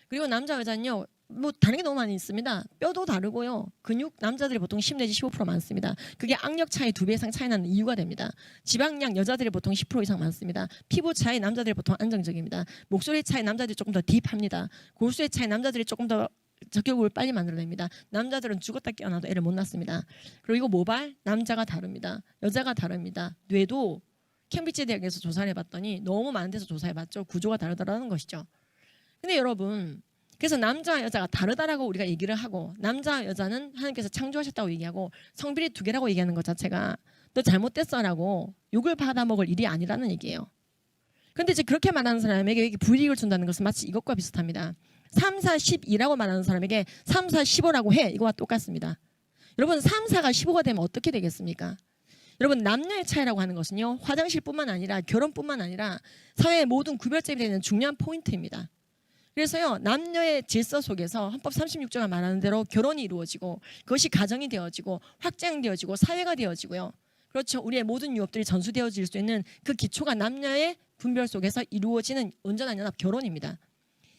Speaker 1: 그리고 남자 여자는요 뭐 다른 게 너무 많이 있습니다. 뼈도 다르고요 근육 남자들이 보통 10 내지 15% 많습니다. 그게 악력 차이 2배 이상 차이 나는 이유가 됩니다. 지방량 여자들이 보통 10% 이상 많습니다. 피부 차이 남자들이 보통 안정적입니다. 목소리 차이 남자들이 조금 더 딥합니다. 골수의 차이 남자들이 조금 더 적격을 빨리 만들어냅니다. 남자들은 죽었다 깨어나도 애를 못 낳습니다. 그리고 모발 남자가 다릅니다. 여자가 다릅니다. 뇌도 캠브리지 대학에서 조사를 해봤더니 너무 많은 데서 조사해봤죠. 구조가 다르다라는 것이죠. 근데 여러분 그래서 남자와 여자가 다르다라고 우리가 얘기를 하고 남자와 여자는 하나님께서 창조하셨다고 얘기하고 성별이 2개라고 얘기하는 것 자체가 너 잘못됐어라고 욕을 받아먹을 일이 아니라는 얘기예요. 그런데 이제 그렇게 말하는 사람에게 불이익을 준다는 것은 마치 이것과 비슷합니다. 3, 4, 12라고 말하는 사람에게 3, 4, 15라고 해. 이거와 똑같습니다. 여러분 3, 4가 15가 되면 어떻게 되겠습니까? 여러분 남녀의 차이라고 하는 것은요. 화장실뿐만 아니라 결혼뿐만 아니라 사회의 모든 구별점이 되는 중요한 포인트입니다. 그래서요. 남녀의 질서 속에서 헌법 36조가 말하는 대로 결혼이 이루어지고 그것이 가정이 되어지고 확장되어지고 사회가 되어지고요. 그렇죠. 우리의 모든 유업들이 전수되어질 수 있는 그 기초가 남녀의 분별 속에서 이루어지는 온전한 연합 결혼입니다.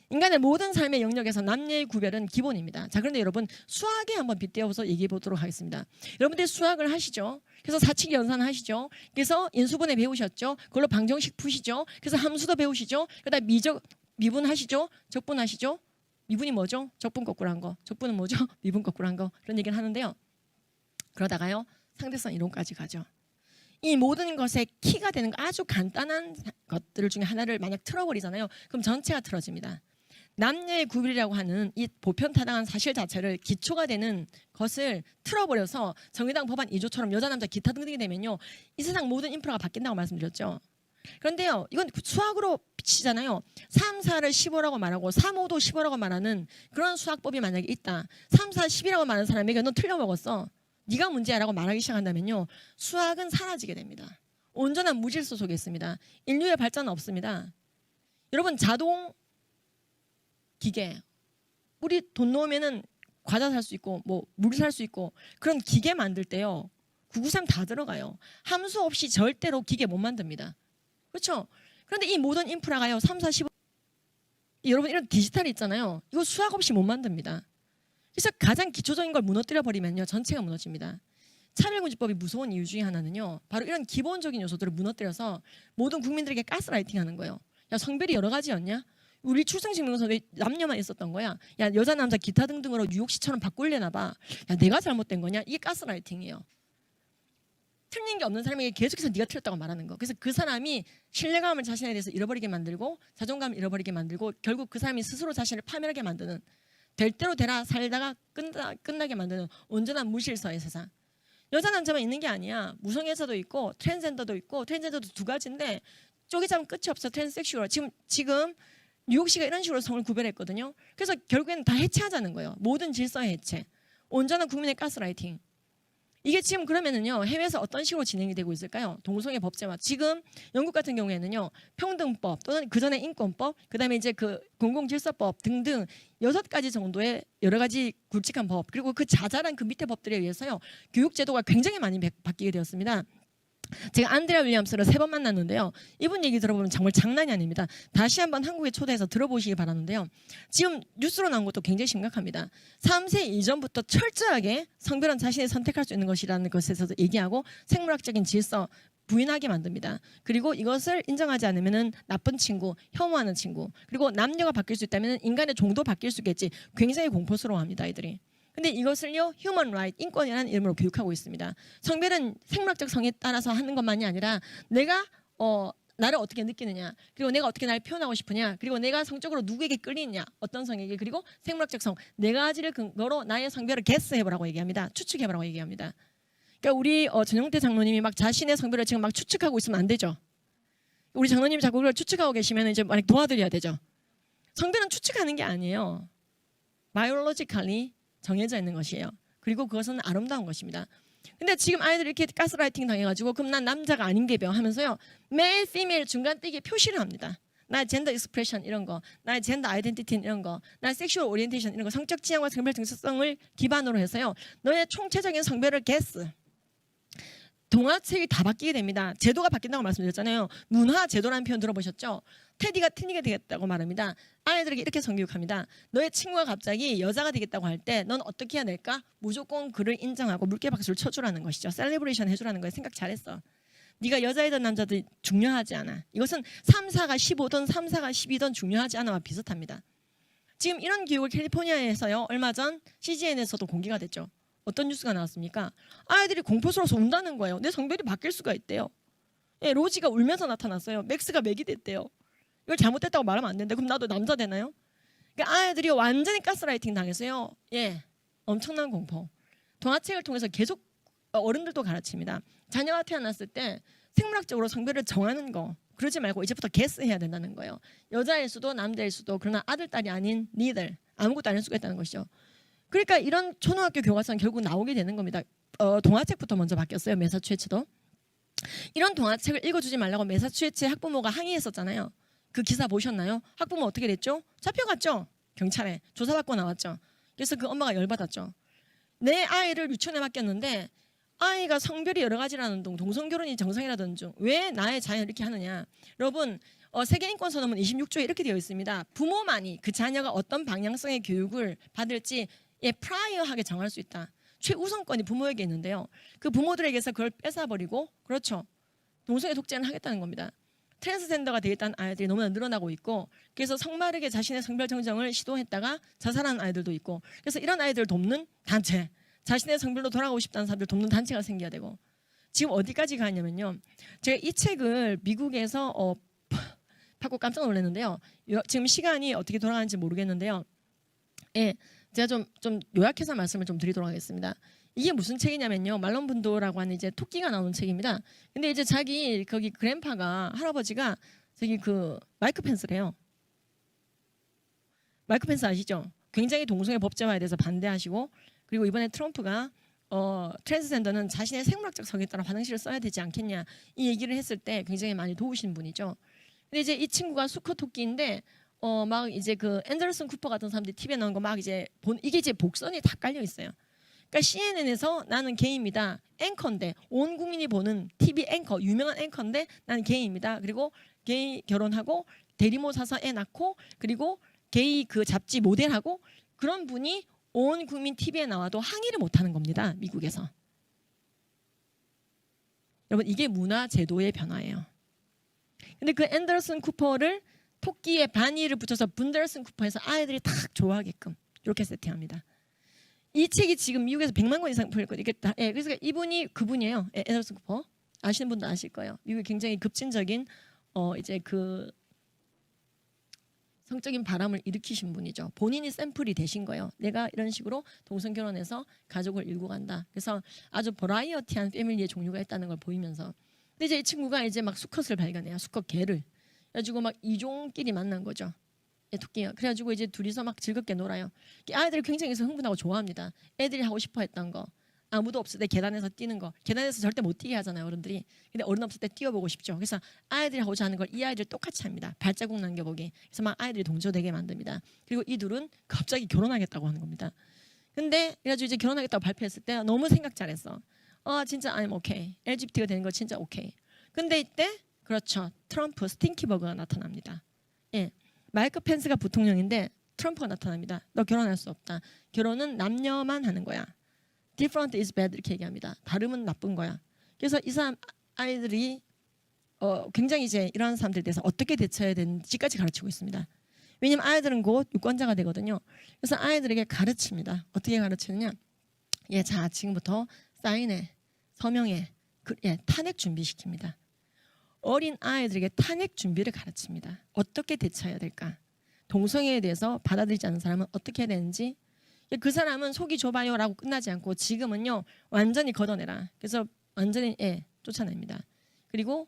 Speaker 1: 인간의 모든 삶의 영역에서 남녀의 구별은 기본입니다. 자, 그런데 여러분 수학에 한번 빗대어서 얘기해 보도록 하겠습니다. 여러분들 수학을 하시죠. 그래서 사칙 연산 하시죠. 그래서 인수분해 배우셨죠. 그걸로 방정식 푸시죠. 그래서 함수도 배우시죠. 그다음 미분 하시죠. 적분 하시죠. 미분이 뭐죠? 적분 거꾸로 한 거. 적분은 뭐죠? 미분 거꾸로 한 거. 그런 얘기를 하는데요. 그러다가요. 상대성 이론까지 가죠. 이 모든 것의 키가 되는 아주 간단한 것들 중에 하나를 만약 틀어버리잖아요. 그럼 전체가 틀어집니다. 남녀의 구별이라고 하는 이 보편타당한 사실 자체를 기초가 되는 것을 틀어버려서 정의당 법안 2조처럼 여자 남자 기타 등등이 되면요. 이 세상 모든 인프라가 바뀐다고 말씀드렸죠. 그런데요. 이건 수학으로 비치잖아요. 3, 4를 15라고 말하고 3, 5도 15라고 말하는 그런 수학법이 만약에 있다. 3, 4, 10이라고 말하는 사람에게 너 틀려먹었어. 네가 문제야 라고 말하기 시작한다면요. 수학은 사라지게 됩니다. 온전한 무질서 속에 있습니다. 인류의 발전은 없습니다. 여러분 자동 기계 우리 돈 넣으면은 과자 살 수 있고 뭐 물 살 수 있고 그런 기계 만들 때요. 993 다 들어가요. 함수 없이 절대로 기계 못 만듭니다. 그렇죠? 그런데 이 모든 인프라가요. 3, 4, 15 여러분 이런 디지털이 있잖아요. 이거 수학 없이 못 만듭니다. 그래서 가장 기초적인 걸 무너뜨려 버리면요. 전체가 무너집니다. 차별금지법이 무서운 이유 중에 하나는요. 바로 이런 기본적인 요소들을 무너뜨려서 모든 국민들에게 가스라이팅하는 거예요. 야, 성별이 여러 가지였냐? 우리 출생증명서 왜 남녀만 있었던 거야? 야, 여자 남자 기타 등등으로 뉴욕시처럼 바꿀래나 봐. 야, 내가 잘못된 거냐? 이게 가스라이팅이에요. 틀린 게 없는 사람에게 계속해서 네가 틀렸다고 말하는 거. 그래서 그 사람이 신뢰감을 자신에 대해서 잃어버리게 만들고 자존감을 잃어버리게 만들고 결국 그 사람이 스스로 자신을 파멸하게 만드는 될 대로 되라 살다가 끝나게 만드는 온전한 무질서의 세상. 여자 남자만 있는 게 아니야. 무성애자도 있고 트랜스젠더도 있고 트랜스젠더도 두 가지인데 쪼개자면 끝이 없어. 트랜스섹슈얼. 지금 뉴욕시가 이런 식으로 성을 구별했거든요. 그래서 결국에는 다 해체하자는 거예요. 모든 질서의 해체. 온전한 국민의 가스라이팅. 이게 지금 그러면은요 해외에서 어떤 식으로 진행이 되고 있을까요? 동성애 법제화. 지금 영국 같은 경우에는요 평등법 또는 그 전에 인권법, 그다음에 이제 그 공공질서법 등등 6가지 정도의 여러 가지 굵직한 법 그리고 그 자잘한 그 밑에 법들에 의해서요 교육 제도가 굉장히 많이 바뀌게 되었습니다. 제가 안드레아 윌리엄스를 3번 만났는데요. 이분 얘기 들어보면 정말 장난이 아닙니다. 다시 한번 한국에 초대해서 들어보시기 바라는데요. 지금 뉴스로 나온 것도 굉장히 심각합니다. 3세 이전부터 철저하게 성별은 자신이 선택할 수 있는 것이라는 것에서 얘기하고 생물학적인 질서 부인하게 만듭니다. 그리고 이것을 인정하지 않으면 나쁜 친구, 혐오하는 친구, 그리고 남녀가 바뀔 수 있다면 인간의 종도 바뀔 수 있겠지. 굉장히 공포스러워합니다. 이들이. 근데 이것을요 휴먼 라이트 인권이라는 이름으로 교육하고 있습니다. 성별은 생물학적 성에 따라서 하는 것만이 아니라 내가 나를 어떻게 느끼느냐, 그리고 내가 어떻게 나를 표현하고 싶으냐, 그리고 내가 성적으로 누구에게 끌리느냐, 어떤 성에게, 그리고 생물학적 성 4가지를 근거로 나의 성별을 게스해보라고 얘기합니다. 추측해보라고 얘기합니다. 그러니까 우리 전용태 장로님이 막 자신의 성별을 지금 막 추측하고 있으면 안 되죠. 우리 장로님이 자꾸 그걸 추측하고 계시면 이제 만약 도와드려야 되죠. 성별은 추측하는 게 아니에요. 바이올로지컬리 정해져 있는 것이에요. 그리고 그것은 아름다운 것입니다. 근데 지금 아이들이 이렇게 가스라이팅 당해가지고 그럼 난 남자가 아닌 게벼 하면서요. 메일, 피메일 중간띄기에 표시를 합니다. 나의 젠더 익스프레션 이런 거, 나의 젠더 아이덴티티 이런 거, 나의 섹슈얼 오리엔테이션 이런 거, 성적 지향과 성별 정체성을 기반으로 해서요. 너의 총체적인 성별을 게스. 동화책이 다 바뀌게 됩니다. 제도가 바뀐다고 말씀드렸잖아요. 문화 제도라는 표현 들어보셨죠? 테디가 틴니가 되겠다고 말합니다. 아이들에게 이렇게 성교육합니다. 너의 친구가 갑자기 여자가 되겠다고 할 때 넌 어떻게 해야 될까? 무조건 그를 인정하고 물개박수를 쳐주라는 것이죠. 셀레브레이션 해주라는 거예요. 생각 잘했어. 네가 여자이든 남자든 중요하지 않아. 이것은 3, 4가 15든 3, 4가 12든 중요하지 않아와 비슷합니다. 지금 이런 교육을 캘리포니아에서요. 얼마 전 CGN에서도 공개가 됐죠. 어떤 뉴스가 나왔습니까? 아이들이 공포스러워서 운다는 거예요. 내 성별이 바뀔 수가 있대요. 예, 로지가 울면서 나타났어요. 맥스가 맥이 됐대요. 이걸 잘못됐다고 말하면 안 된대. 그럼 나도 남자 되나요? 그러니까 아이들이 완전히 가스라이팅 당해서요. 예, 엄청난 공포. 동화책을 통해서 계속 어른들도 가르칩니다. 자녀가 태어났을 때 생물학적으로 성별을 정하는 거 그러지 말고 이제부터 게스해야 된다는 거예요. 여자일 수도 남자일 수도 그러나 아들, 딸이 아닌 니들 아무것도 아닐 수가 있다는 것이죠. 그러니까 이런 초등학교 교과서는 결국 나오게 되는 겁니다. 동화책부터 먼저 바뀌었어요. 매사추세츠도. 이런 동화책을 읽어주지 말라고 매사추세츠 학부모가 항의했었잖아요. 그 기사 보셨나요? 학부모 어떻게 됐죠? 잡혀갔죠. 경찰에 조사받고 나왔죠. 그래서 그 엄마가 열받았죠. 내 아이를 유치원에 맡겼는데 아이가 성별이 여러 가지라는 둥 동성결혼이 정상이라던 중 왜 나의 자녀를 이렇게 하느냐. 여러분 세계인권선언문 26조에 이렇게 되어 있습니다. 부모만이 그 자녀가 어떤 방향성의 교육을 받을지 프라이어하게 정할 수 있다. 최우선권이 부모에게 있는데요. 그 부모들에게서 그걸 뺏어버리고 그렇죠. 동성애 독재는 하겠다는 겁니다. 트랜스젠더가 되겠다는 아이들이 너무나 늘어나고 있고 그래서 성마르게 자신의 성별 정정을 시도했다가 자살하는 아이들도 있고 그래서 이런 아이들을 돕는 단체, 자신의 성별로 돌아가고 싶다는 사람들 돕는 단체가 생겨야 되고 지금 어디까지 가냐면요. 제가 이 책을 미국에서 받고 깜짝 놀랐는데요. 지금 시간이 어떻게 돌아가는지 모르겠는데요. 예, 제가 좀 요약해서 말씀을 좀 드리도록 하겠습니다. 이게 무슨 책이냐면요. 말론 분도라고 하는 이제 토끼가 나오는 책입니다. 근데 이제 자기 거기 그랜파가 할아버지가 저기 그 마이크 펜스래요. 마이크 펜스 아시죠? 굉장히 동성애 법제화에 대해서 반대하시고 그리고 이번에 트럼프가 트랜스젠더는 자신의 생물학적 성에 따라 화장실을 써야 되지 않겠냐 이 얘기를 했을 때 굉장히 많이 도우신 분이죠. 근데 이제 이 친구가 수컷 토끼인데 막 이제 그 앤더슨 쿠퍼 같은 사람들이 TV에 나온 거 막 이제 이게 이제 복선이 다 깔려 있어요. 그러니까 CNN에서 나는 게이입니다. 앵커인데 온 국민이 보는 TV 앵커 유명한 앵커인데 나는 게이입니다. 그리고 게이 결혼하고 대리모 사서 애 낳고 그리고 게이 그 잡지 모델하고 그런 분이 온 국민 TV에 나와도 항의를 못하는 겁니다. 미국에서. 여러분 이게 문화 제도의 변화예요. 근데 그 앤더슨 쿠퍼를 토끼에 바니를 붙여서 분더슨 쿠퍼해서 아이들이 딱 좋아하게끔 이렇게 세팅합니다. 이 책이 지금 미국에서 100만 권 이상 팔렸거든요. 예, 그래서 이분이 그분이에요. 앤더슨 쿠퍼 아시는 분도 아실 거예요. 미국에 굉장히 급진적인 이제 그 성적인 바람을 일으키신 분이죠. 본인이 샘플이 되신 거예요. 내가 이런 식으로 동성 결혼해서 가족을 일구 간다. 그래서 아주 버라이어티한 패밀리의 종류가 있다는 걸 보이면서 근데 이제 이 친구가 이제 막 수컷을 발견해요. 수컷 개를. 그래가지고 막 이종끼리 만난 거죠. 토끼가. 그래가지고 이제 둘이서 막 즐겁게 놀아요. 아이들이 굉장히 흥분하고 좋아합니다. 애들이 하고 싶어 했던 거. 아무도 없을 때 계단에서 뛰는 거. 계단에서 절대 못 뛰게 하잖아요, 어른들이. 근데 어른 없을 때 뛰어보고 싶죠. 그래서 아이들이 하고자 하는 걸 이 아이들 똑같이 합니다. 발자국 남겨보기. 그래서 막 아이들이 동조되게 만듭니다. 그리고 이 둘은 갑자기 결혼하겠다고 하는 겁니다. 근데 그래가지고 이제 결혼하겠다고 발표했을 때 너무 생각 잘했어. 진짜 I'm okay. LGBT가 되는 거 진짜 오케이. 근데 이때 그렇죠. 트럼프 스팅키버그가 나타납니다. 예, 마이크 펜스가 부통령인데 트럼프가 나타납니다. 너 결혼할 수 없다. 결혼은 남녀만 하는 거야. Different is bad 이렇게 얘기합니다. 다름은 나쁜 거야. 그래서 이 사람 아이들이 굉장히 이제 이런 사람들에 대해서 어떻게 대처해야 되는지까지 가르치고 있습니다. 왜냐면 아이들은 곧 유권자가 되거든요. 그래서 아이들에게 가르칩니다. 어떻게 가르치느냐? 예, 자 지금부터 사인해, 서명해, 탄핵 준비시킵니다. 어린 아이들에게 탄핵 준비를 가르칩니다. 어떻게 대처해야 될까? 동성애에 대해서 받아들이지 않는 사람은 어떻게 해야 되는지 그 사람은 속이 좁아요라고 끝나지 않고 지금은요 완전히 걷어내라. 그래서 완전히 쫓아냅니다. 그리고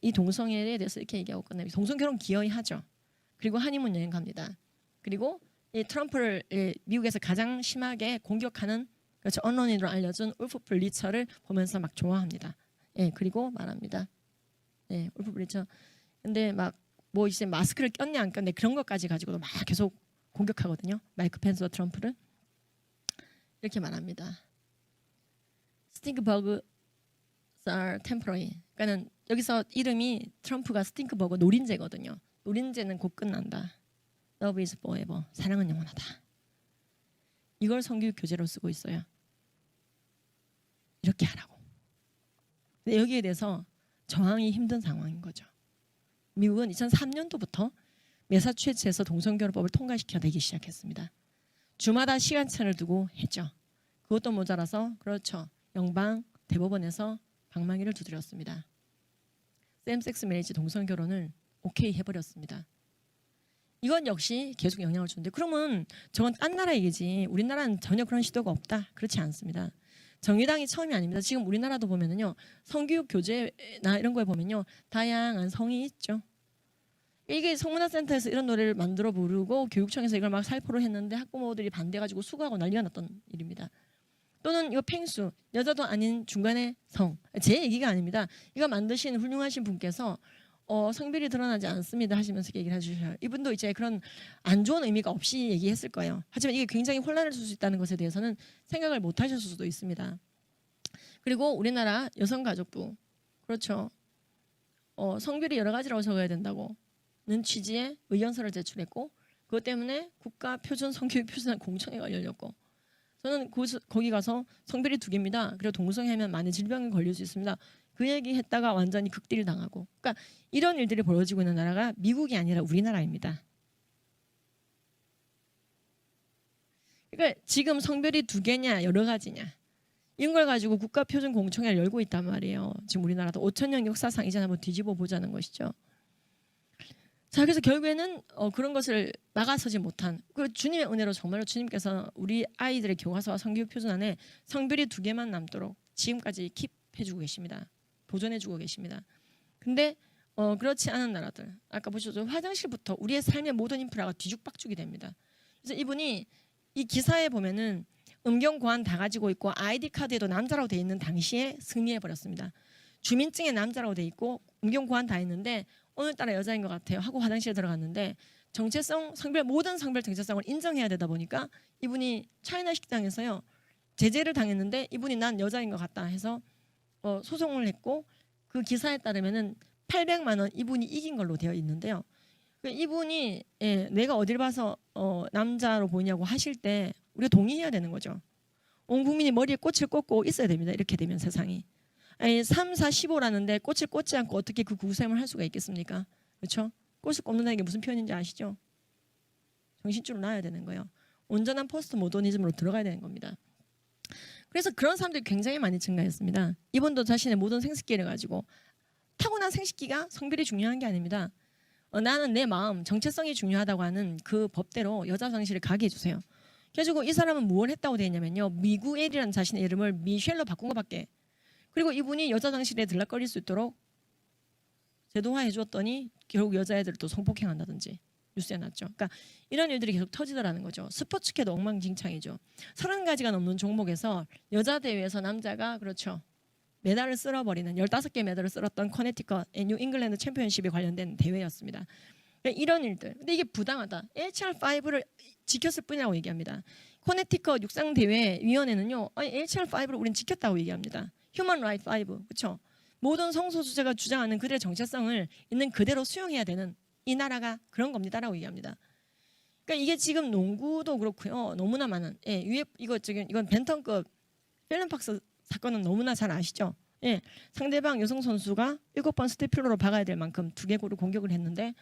Speaker 1: 이 동성애에 대해서 이렇게 얘기하고 끝냅니다. 동성결혼 기어이 하죠. 그리고 한의문 여행 갑니다. 그리고 이 트럼프를 미국에서 가장 심하게 공격하는 그렇죠. 언론인으로 알려준 울프 블리처를 보면서 막 좋아합니다. 그리고 말합니다. 울프 블리처. 근데 막 뭐 이제 마스크를 꼈냐 안 꼈냐 그런 것까지 가지고도 막 계속 공격하거든요. 마이크 펜스와 트럼프를 이렇게 말합니다. 스팅크버그 are temporary. 그러니까는 여기서 이름이 트럼프가 스팅크버그 노린재거든요. 노린재는 곧 끝난다. Love is forever. 사랑은 영원하다. 이걸 성교육 교재로 쓰고 있어요. 이렇게 하라고. 근데 여기에 대해서 저항이 힘든 상황인 거죠. 미국은 2003년도부터 매사추세츠에서 동성결혼법을 통과시켜내기 시작했습니다. 주마다 시간차를 두고 했죠. 그것도 모자라서 그렇죠. 연방 대법원에서 방망이를 두드렸습니다. 샘섹스 매리지 동성결혼을 오케이 해버렸습니다. 이건 역시 계속 영향을 주는데 그러면 저건 딴 나라 얘기지 우리나라는 전혀 그런 시도가 없다. 그렇지 않습니다. 정의당이 처음이 아닙니다. 지금 우리나라도 보면은요 성교육 교재나 이런 거에 보면요 다양한 성이 있죠. 이게 성문화센터에서 이런 노래를 만들어 부르고 교육청에서 이걸 막 살포를 했는데 학부모들이 반대가지고 수고하고 난리가 났던 일입니다. 또는 이거 팽수 여자도 아닌 중간의 성 제 얘기가 아닙니다. 이거 만드신 훌륭하신 분께서 성별이 드러나지 않습니다 하시면서 얘기를 해주셔요. 이분도 이제 그런 안 좋은 의미가 없이 얘기했을 거예요. 하지만 이게 굉장히 혼란을 줄 수 있다는 것에 대해서는 생각을 못 하셨을 수도 있습니다. 그리고 우리나라 여성가족부 그렇죠. 성별이 여러 가지라고 적어야 된다고는 취지의 의견서를 제출했고 그것 때문에 국가표준 성교육 표준안 공청회가 열렸고 저는 거기 가서 성별이 2개입니다. 그리고 동성애하면 많은 질병에 걸릴 수 있습니다. 그 얘기 했다가 완전히 극딜 당하고 그러니까 이런 일들이 벌어지고 있는 나라가 미국이 아니라 우리나라입니다. 그러니까 지금 성별이 2개냐 여러 가지냐 이런 걸 가지고 국가표준 공청회를 열고 있단 말이에요. 지금 우리나라도 5,000년 역사상 이제 한번 뒤집어 보자는 것이죠. 자 그래서 결국에는 그런 것을 막아서지 못한 그 주님의 은혜로 정말로 주님께서 우리 아이들의 교과서와 성교육 표준안에 성별이 2개만 남도록 지금까지 킵해주고 계십니다. 보존해주고 계십니다. 근데 그렇지 않은 나라들 아까 보셨죠? 화장실부터 우리의 삶의 모든 인프라가 뒤죽박죽이 됩니다. 그래서 이분이 이 기사에 보면은 음경 고안 다 가지고 있고 아이디 카드에도 남자라고 돼 있는 당시에 승리해버렸습니다. 주민증에 남자라고 돼 있고 음경 고안 다 했는데 오늘따라 여자인 것 같아요 하고 화장실에 들어갔는데 정체성 성별 모든 성별 정체성을 인정해야 되다 보니까 이분이 차이나 식당에서요 제재를 당했는데 이분이 난 여자인 것 같다 해서 소송을 했고 그 기사에 따르면은 800만 원 이분이 이긴 걸로 되어 있는데요. 이분이 내가 어딜 봐서 남자로 보이냐고 하실 때 우리가 동의해야 되는 거죠. 온 국민이 머리에 꽃을 꽂고 있어야 됩니다. 이렇게 되면 세상이. 아니 3, 4, 15라는데 꽃을 꽂지 않고 어떻게 그 구셈을 할 수가 있겠습니까? 그렇죠? 꽃을 꽂는다는 게 무슨 표현인지 아시죠? 정신줄을 놔야 되는 거예요. 온전한 포스트 모더니즘으로 들어가야 되는 겁니다. 그래서 그런 사람들이 굉장히 많이 증가했습니다. 이분도 자신의 모든 생식기를 가지고 타고난 생식기가 성별이 중요한 게 아닙니다. 나는 내 마음, 정체성이 중요하다고 하는 그 법대로 여자 화장실을 가게 해주세요. 그래가지고 이 사람은 뭘 했다고 되어 있냐면요. 미구엘이라는 자신의 이름을 미셸로 바꾼 것밖에. 그리고 이분이 여자 화장실에 들락거릴 수 있도록 제도화해 주었더니 결국 여자애들을 또 성폭행한다든지 뉴스에 났죠. 그러니까 이런 일들이 계속 터지더라는 거죠. 스포츠계도 엉망진창이죠. 30가지가 넘는 종목에서 여자 대회에서 남자가 그렇죠. 메달을 쓸어버리는 15개 메달을 쓸었던 커네티컷 뉴 잉글랜드 챔피언십에 관련된 대회였습니다. 그러니까 이런 일들. 근데 이게 부당하다. HR5를 지켰을 뿐이라고 얘기합니다. 커네티컷 육상대회위원회는요. HR5를 우린 지켰다고 얘기합니다. 휴먼 라이트 5. 그렇죠? 모든 성소수자가 주장하는 그들의 정체성을 있는 그대로 수용해야 되는 이 나라가 그런 겁니다라고 얘기합니다. 그러니까 이게 지금 농구도 그렇고요. 너무나 많은 이건 벤턴급 펠런팍스 사건은 너무나 잘 아시죠? 예, 상대방 여성 선수가 7번 스테필러로 박아야 될 만큼 2개골을 공격을 했는데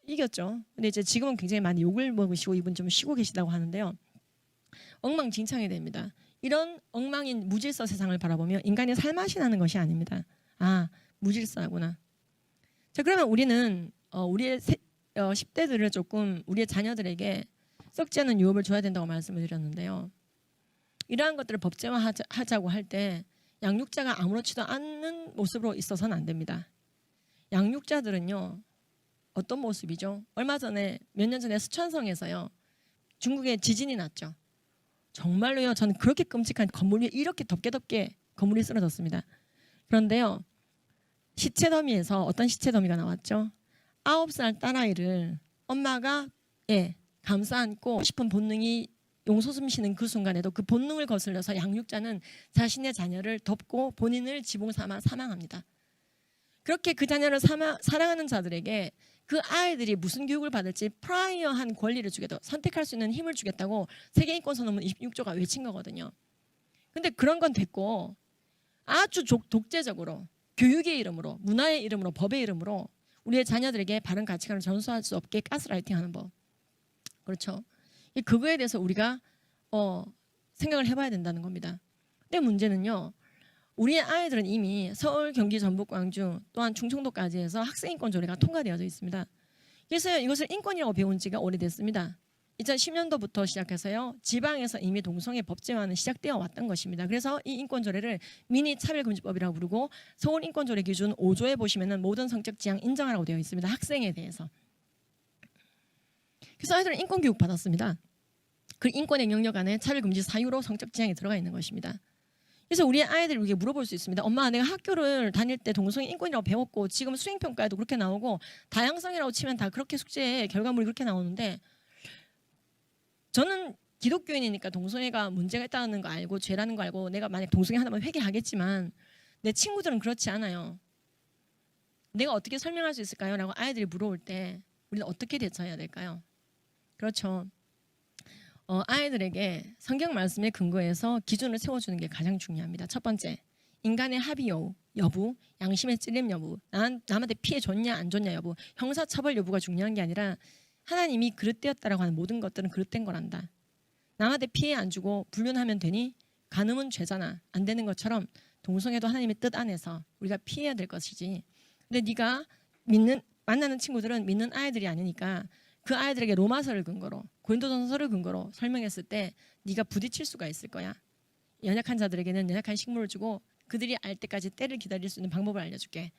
Speaker 1: 이겼죠. 근데 이제 지금은 굉장히 많이 욕을 먹으시고 이분 좀 쉬고 계시다고 하는데요. 엉망진창이 됩니다. 이런 엉망인 무질서 세상을 바라보며 인간의 살맛이 나는 것이 아닙니다. 아, 무질서하구나. 자, 그러면 우리는 우리의 10대들을 조금 우리의 자녀들에게 썩지 않은 유업을 줘야 된다고 말씀을 드렸는데요. 이러한 것들을 법제화하자고 할 때 양육자가 아무렇지도 않은 모습으로 있어서는 안 됩니다. 양육자들은요. 어떤 모습이죠? 얼마 전에 몇 년 전에 스촨성에서요. 중국에 지진이 났죠. 정말로요. 저는 그렇게 끔찍한 건물 위에 이렇게 덮개 건물이 쓰러졌습니다. 그런데요. 시체 더미에서 어떤 시체 더미가 나왔죠? 9살 딸아이를 엄마가 감싸 안고 싶은 본능이 용솟음 쉬는 그 순간에도 그 본능을 거슬려서 양육자는 자신의 자녀를 덮고 본인을 지붕 삼아 사망합니다. 그렇게 그 자녀를 사랑하는 자들에게 그 아이들이 무슨 교육을 받을지 프라이어한 권리를 주겠다, 선택할 수 있는 힘을 주겠다고 세계인권선언문 26조가 외친 거거든요. 근데 그런 건 됐고 아주 독재적으로 교육의 이름으로, 문화의 이름으로, 법의 이름으로 우리의 자녀들에게 바른 가치관을 전수할 수 없게 가스라이팅하는 법. 그렇죠. 그거에 대해서 우리가 생각을 해봐야 된다는 겁니다. 근데 문제는요. 우리의 아이들은 이미 서울, 경기, 전북, 광주 또한 충청도까지 해서 학생인권 조례가 통과되어져 있습니다. 그래서 이것을 인권이라고 배운 지가 오래됐습니다. 2010년도부터 시작해서요. 지방에서 이미 동성애 법제화는 시작되어 왔던 것입니다. 그래서 이 인권조례를 미니 차별금지법이라고 부르고 서울인권조례 기준 5조에 보시면은 모든 성적 지향 인정하라고 되어 있습니다. 학생에 대해서. 그래서 아이들은 인권교육 받았습니다. 그 인권의 영역 안에 차별금지 사유로 성적 지향이 들어가 있는 것입니다. 그래서 우리 아이들에게 물어볼 수 있습니다. 엄마, 내가 학교를 다닐 때 동성애 인권이라고 배웠고 지금 수행평가에도 그렇게 나오고 다양성이라고 치면 다 그렇게 숙제에 결과물이 그렇게 나오는데 저는 기독교인이니까 동성애가 문제가 있다는 거 알고 죄라는 거 알고 내가 만약 동성애 하나만 회개하겠지만 내 친구들은 그렇지 않아요. 내가 어떻게 설명할 수 있을까요? 라고 아이들이 물어올 때 우리는 어떻게 대처해야 될까요? 그렇죠. 아이들에게 성경 말씀에 근거해서 기준을 세워주는 게 가장 중요합니다. 첫 번째, 인간의 합의 여부, 양심의 찔림 여부, 남한테 피해 줬냐 안 줬냐 여부, 형사처벌 여부가 중요한 게 아니라 하나님이 그릇되었다라고 하는 모든 것들은 그릇된 거란다. 남한테 피해 안 주고 불륜하면 되니 간음은 죄잖아. 안 되는 것처럼 동성애도 하나님의 뜻 안에서 우리가 피해야 될 것이지. 근데 네가 만나는 친구들은 믿는 아이들이 아니니까 그 아이들에게 로마서를 근거로 고린도전서를 근거로 설명했을 때 네가 부딪힐 수가 있을 거야. 연약한 자들에게는 연약한 식물을 주고 그들이 알 때까지 때를 기다릴 수 있는 방법을 알려줄게.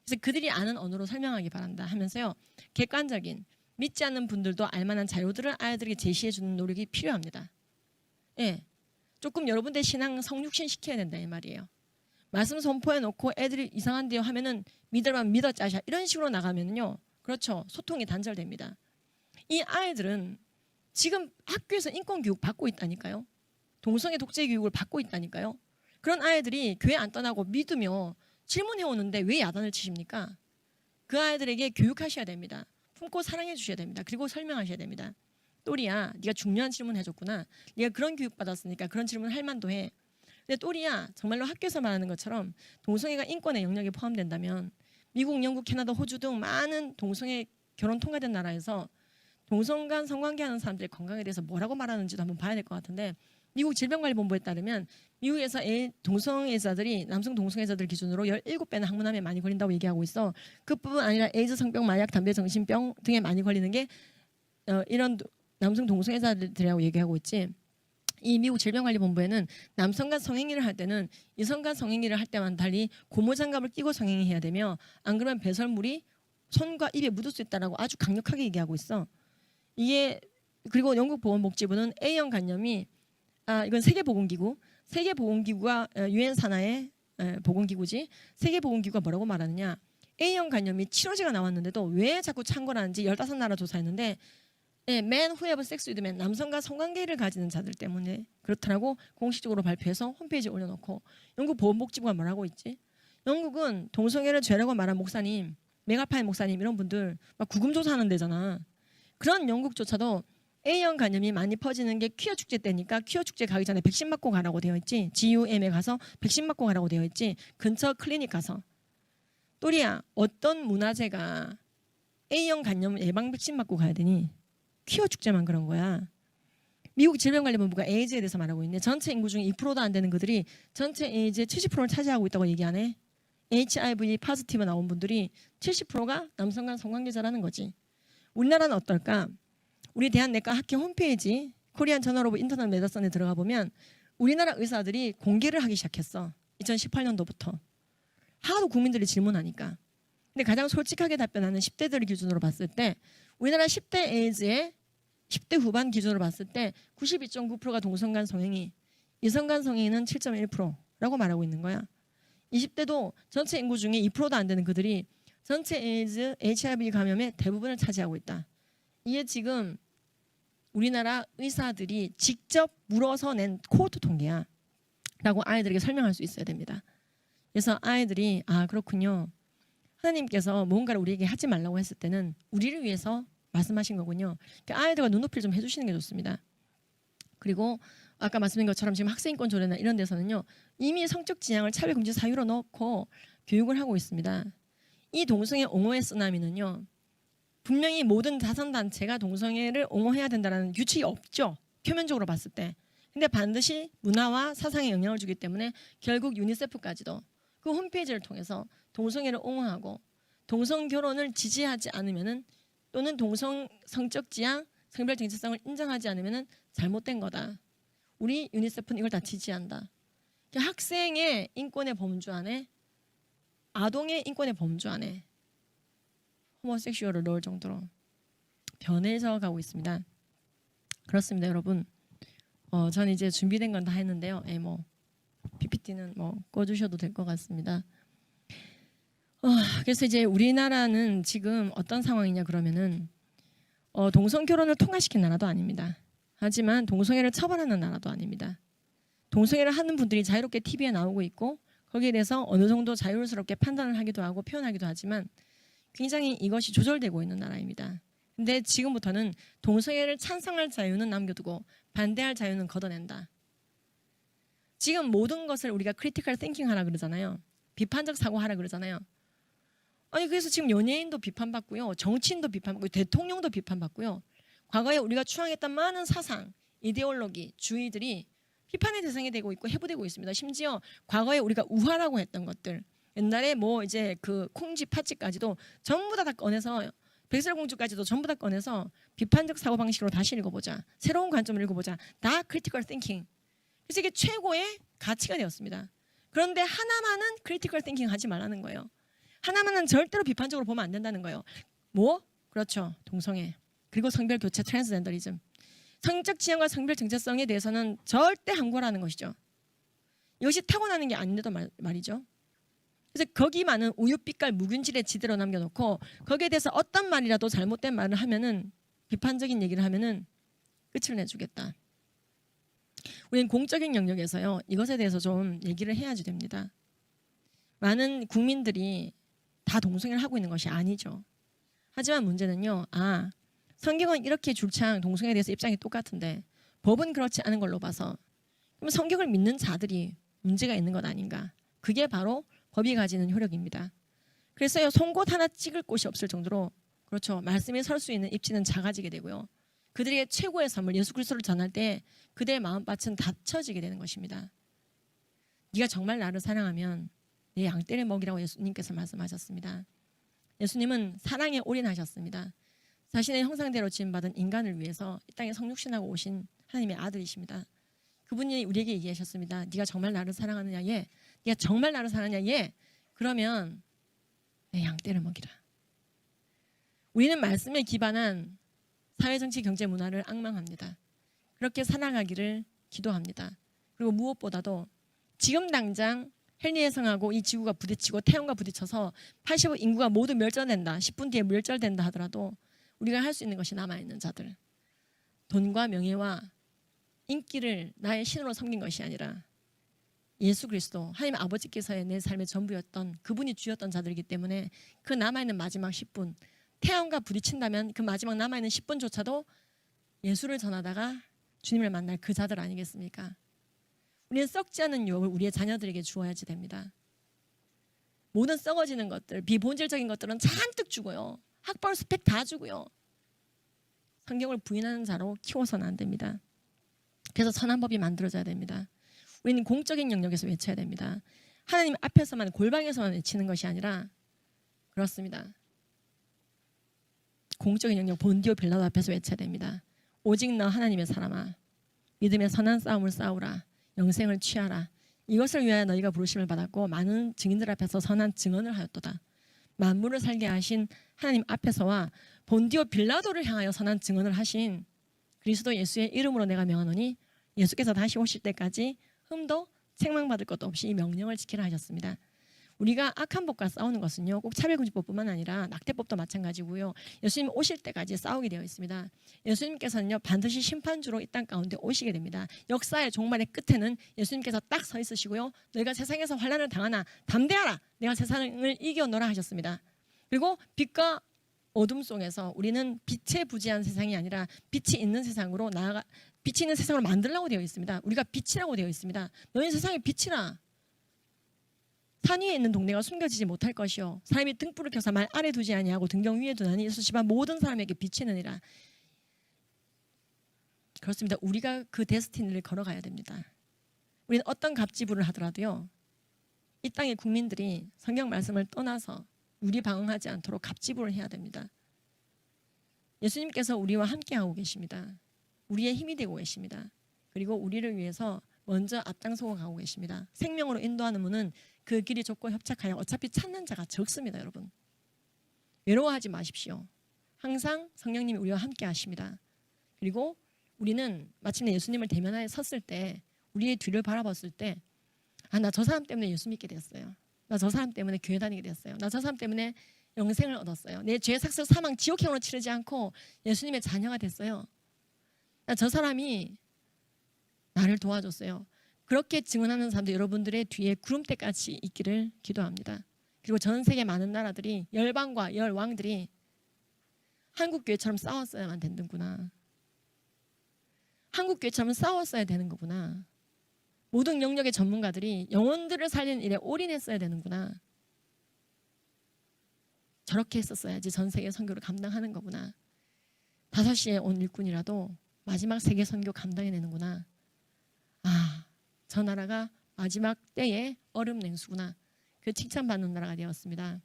Speaker 1: 그래서 그들이 아는 언어로 설명하기 바란다 하면서요. 객관적인 믿지 않는 분들도 알만한 자료들을 아이들에게 제시해주는 노력이 필요합니다. 예, 조금 여러분들 신앙 성육신 시켜야 된다 이 말이에요. 말씀 선포해 놓고 애들이 이상한데요 하면은 믿으면 믿어 짜샤 이런 식으로 나가면요. 그렇죠. 소통이 단절됩니다. 이 아이들은 지금 학교에서 인권 교육 받고 있다니까요. 동성애 독재 교육을 받고 있다니까요. 그런 아이들이 교회 안 떠나고 믿으며 질문해 오는데 왜 야단을 치십니까? 그 아이들에게 교육하셔야 됩니다. 품고 사랑해 주셔야 됩니다. 그리고 설명하셔야 됩니다. 또리야, 네가 중요한 질문 해줬구나. 네가 그런 교육 받았으니까 그런 질문 할 만도 해. 근데 또리야, 정말로 학교에서 말하는 것처럼 동성애가 인권의 영역에 포함된다면 미국, 영국, 캐나다, 호주 등 많은 동성애 결혼 통과된 나라에서 동성 간 성관계하는 사람들의 건강에 대해서 뭐라고 말하는지도 한번 봐야 될 것 같은데 미국 질병관리본부에 따르면 미국에서 동성애자들이 남성 동성애자들 기준으로 17배나 항문암에 많이 걸린다고 얘기하고 있어. 그뿐만 아니라 에이즈, 성병, 마약, 담배, 정신병 등에 많이 걸리는 게 이런 남성 동성애자들이라고 얘기하고 있지. 이 미국 질병관리본부에는 남성 간 성행위를 할 때는 이성 간 성행위를 할 때와는 달리 고무장갑을 끼고 성행위해야 되며 안 그러면 배설물이 손과 입에 묻을 수 있다라고 아주 강력하게 얘기하고 있어. 이게 그리고 영국 보건복지부는 A형 간염이 이건 세계보건기구가 유엔 산하의 보건기구지. 세계보건기구가 뭐라고 말하느냐? A형 간염이 치료제가 나왔는데도 왜 자꾸 창궐하는지 15나라 조사했는데 man who have sex with men, 남성과 성관계를 가지는 자들 때문에 그렇더라고 공식적으로 발표해서 홈페이지에 올려놓고 영국 보건복지부가 뭐라고 있지? 영국은 동성애를 죄라고 말한 목사님, 메가파인 목사님 이런 분들 막 구금조사하는 데잖아. 그런 영국조차도 A형 간염이 많이 퍼지는 게 퀴어 축제 때니까 퀴어 축제 가기 전에 백신 맞고 가라고 되어 있지. GUM에 가서 백신 맞고 가라고 되어 있지. 근처 클리닉 가서. 또리야, 어떤 문화재가 A형 간염 예방 백신 맞고 가야 되니? 퀴어 축제만 그런 거야. 미국 질병관리본부가 에이즈에 대해서 말하고 있네. 전체 인구 중 2%도 안 되는 그들이 전체 에이즈의 70%를 차지하고 있다고 얘기하네. HIV 포지티브 나온 분들이 70%가 남성 간 성관계자라는 거지. 우리나라는 어떨까? 우리 대한내과학회 홈페이지 코리안 저널 오브 인터널 메디슨에 들어가 보면 우리나라 의사들이 공개를 하기 시작했어. 2018년도부터. 하도 국민들이 질문하니까. 근데 가장 솔직하게 답변하는 10대들 기준으로 봤을 때 우리나라 10대 에이즈의 10대 후반 기준으로 봤을 때 92.9%가 동성 간 성행위, 이성 간 성행위는 7.1%라고 말하고 있는 거야. 20대도 전체 인구 중에 2%도 안 되는 그들이 전체 에이즈, HIV 감염의 대부분을 차지하고 있다. 이게 지금 우리나라 의사들이 직접 물어서 낸 코호트 통계야. 라고 아이들에게 설명할 수 있어야 됩니다. 그래서 아이들이 그렇군요. 하나님께서 뭔가를 우리에게 하지 말라고 했을 때는 우리를 위해서 말씀하신 거군요. 그러니까 아이들과 눈높이를 좀 해주시는 게 좋습니다. 그리고 아까 말씀드린 것처럼 지금 학생인권 조례나 이런 데서는요. 이미 성적 지향을 차별금지 사유로 넣고 교육을 하고 있습니다. 이 동성애 옹호의 쓰나미는요. 분명히 모든 자선단체가 동성애를 옹호해야 된다는 규칙이 없죠. 표면적으로 봤을 때. 근데 반드시 문화와 사상에 영향을 주기 때문에 결국 유니세프까지도 그 홈페이지를 통해서 동성애를 옹호하고 동성 결혼을 지지하지 않으면은 또는 동성 성적 지향, 성별 정체성을 인정하지 않으면은 잘못된 거다. 우리 유니세프는 이걸 다 지지한다. 학생의 인권의 범주 안에 아동의 인권의 범주 안에 호모섹슈얼을 넣을 정도로 변해져 가고 있습니다. 그렇습니다, 여러분. 저는 이제 준비된 건 다 했는데요. PPT는 꺼주셔도 될 것 같습니다. 그래서 이제 우리나라는 지금 어떤 상황이냐 그러면은 동성 결혼을 통과시킨 나라도 아닙니다. 하지만 동성애를 처벌하는 나라도 아닙니다. 동성애를 하는 분들이 자유롭게 TV에 나오고 있고 거기에 대해서 어느 정도 자유스럽게 판단을 하기도 하고 표현하기도 하지만 굉장히 이것이 조절되고 있는 나라입니다. 근데 지금부터는 동성애를 찬성할 자유는 남겨두고 반대할 자유는 걷어낸다. 지금 모든 것을 우리가 크리티컬 띵킹 하라 그러잖아요. 비판적 사고하라 그러잖아요. 아니 그래서 지금 연예인도 비판받고요. 정치인도 비판받고 대통령도 비판받고요. 과거에 우리가 추앙했던 많은 사상, 이데올로기, 주의들이 비판의 대상이 되고 있고 해부되고 있습니다. 심지어 과거에 우리가 우화라고 했던 것들 옛날에 이제 그 콩쥐 팥쥐까지도 전부 다 꺼내서 백설공주까지도 전부 다 꺼내서 비판적 사고방식으로 다시 읽어보자. 새로운 관점을 읽어보자. 다 크리티컬 띵킹. 그래서 이게 최고의 가치가 되었습니다. 그런데 하나만은 크리티컬 띵킹 하지 말라는 거예요. 하나만은 절대로 비판적으로 보면 안 된다는 거예요. 그렇죠. 동성애. 그리고 성별 교체 트랜스젠더리즘. 성적 지향과 성별 정체성에 대해서는 절대 함구하라는 것이죠. 이것이 타고나는 게 아닌데도 말이죠. 그래서 거기 많은 우유빛깔 묵은지를 지대로 남겨놓고 거기에 대해서 어떤 말이라도 잘못된 말을 하면은 비판적인 얘기를 하면은 끝을 내주겠다. 우리는 공적인 영역에서요 이것에 대해서 좀 얘기를 해야지 됩니다. 많은 국민들이 다 동성애를 하고 있는 것이 아니죠. 하지만 문제는요. 성경은 이렇게 줄창 동성애에 대해서 입장이 똑같은데 법은 그렇지 않은 걸로 봐서 그럼 성경을 믿는 자들이 문제가 있는 것 아닌가. 그게 바로 법이 가지는 효력입니다. 그래서요 송곳 하나 찍을 곳이 없을 정도로 그렇죠. 말씀에 설 수 있는 입지는 작아지게 되고요. 그들에게 최고의 선물 예수 그리스도를 전할 때 그들의 마음밭은 닫혀지게 되는 것입니다. 네가 정말 나를 사랑하면 내 양떼를 먹이라고 예수님께서 말씀하셨습니다. 예수님은 사랑에 올인하셨습니다. 자신의 형상대로 지음받은 인간을 위해서 이 땅에 성육신하고 오신 하나님의 아들이십니다. 그분이 우리에게 얘기하셨습니다. 네가 정말 나를 사랑하느냐? 예. 네가 정말 나를 사랑하느냐? 예. 그러면 내 양떼를 먹이라. 우리는 말씀에 기반한 사회, 정치, 경제, 문화를 앙망합니다. 그렇게 살아가기를 기도합니다. 그리고 무엇보다도 지금 당장 헬리해성하고 이 지구가 부딪히고 태양과 부딪혀서 80억 인구가 모두 멸절된다. 10분 뒤에 멸절된다 하더라도 우리가 할 수 있는 것이 남아있는 자들. 돈과 명예와 인기를 나의 신으로 섬긴 것이 아니라 예수 그리스도 하나님 아버지께서의 내 삶의 전부였던 그분이 주였던 자들이기 때문에 그 남아있는 마지막 10분 태양과 부딪힌다면 그 마지막 남아있는 10분조차도 예수를 전하다가 주님을 만날 그 자들 아니겠습니까? 우리는 썩지 않은 유업을 우리의 자녀들에게 주어야지 됩니다. 모든 썩어지는 것들, 비본질적인 것들은 잔뜩 주고요. 학벌 스펙 다 주고요. 성경을 부인하는 자로 키워서는 안 됩니다. 그래서 선한 법이 만들어져야 됩니다. 우리는 공적인 영역에서 외쳐야 됩니다. 하나님 앞에서만 골방에서만 외치는 것이 아니라 그렇습니다. 공적인 영역 본디오 빌라도 앞에서 외쳐야 됩니다. 오직 너 하나님의 사람아 믿음의 선한 싸움을 싸우라. 영생을 취하라. 이것을 위하여 너희가 부르심을 받았고 많은 증인들 앞에서 선한 증언을 하였도다. 만물을 살게 하신 하나님 앞에서와 본디오 빌라도를 향하여 선한 증언을 하신 그리스도 예수의 이름으로 내가 명하노니 예수께서 다시 오실 때까지 흠도 책망받을 것도 없이 이 명령을 지키라 하셨습니다. 우리가 악한 법과 싸우는 것은요 꼭 차별금지법뿐만 아니라 낙태법도 마찬가지고요. 예수님 오실 때까지 싸우게 되어 있습니다. 예수님께서는요 반드시 심판주로 이 땅 가운데 오시게 됩니다. 역사의 종말의 끝에는 예수님께서 딱 서 있으시고요. 너희가 세상에서 환난을 당하나 담대하라. 내가 세상을 이겨노라 하셨습니다. 그리고 빛과 어둠 속에서 우리는 빛에 부재한 세상이 아니라 빛이 있는 세상으로 나아가 빛이 있는 세상으로 만들라고 되어 있습니다. 우리가 빛이라고 되어 있습니다. 너희 세상의 빛이라. 산 위에 있는 동네가 숨겨지지 못할 것이요 사람이 등불을 켜서 말 아래 두지 아니하고 등경 위에 두나니 예수 집안 모든 사람에게 비치느니라. 그렇습니다. 우리가 그 데스티니를 걸어가야 됩니다. 우리는 어떤 갑지부를 하더라도요 이 땅의 국민들이 성경 말씀을 떠나서 유리방황하지 않도록 갑지부를 해야 됩니다. 예수님께서 우리와 함께하고 계십니다. 우리의 힘이 되고 계십니다. 그리고 우리를 위해서 먼저 앞장서고 가고 계십니다. 생명으로 인도하는 문은 그 길이 좁고 협착하여 어차피 찾는 자가 적습니다. 여러분 외로워하지 마십시오. 항상 성령님이 우리와 함께 하십니다. 그리고 우리는 마침내 예수님을 대면하여 섰을 때 우리의 뒤를 바라봤을 때 나 저 사람 때문에 예수 믿게 되었어요. 나 저 사람 때문에 교회 다니게 되었어요. 나 저 사람 때문에 영생을 얻었어요. 내 죄 삭슬 사망 지옥행으로 치르지 않고 예수님의 자녀가 됐어요. 나 저 사람이 나를 도와줬어요. 그렇게 증언하는 사람들 여러분들의 뒤에 구름대같이 있기를 기도합니다. 그리고 전 세계 많은 나라들이 열방과 열왕들이 한국교회처럼 싸웠어야만 되는구나. 한국교회처럼 싸웠어야 되는 거구나. 모든 영역의 전문가들이 영혼들을 살리는 일에 올인했어야 되는구나. 저렇게 했었어야지 전 세계 선교를 감당하는 거구나. 5시에 온 일꾼이라도 마지막 세계 선교 감당해내는구나. 저 나라가 마지막 때의 얼음 냉수구나. 그 칭찬받는 나라가 되었습니다.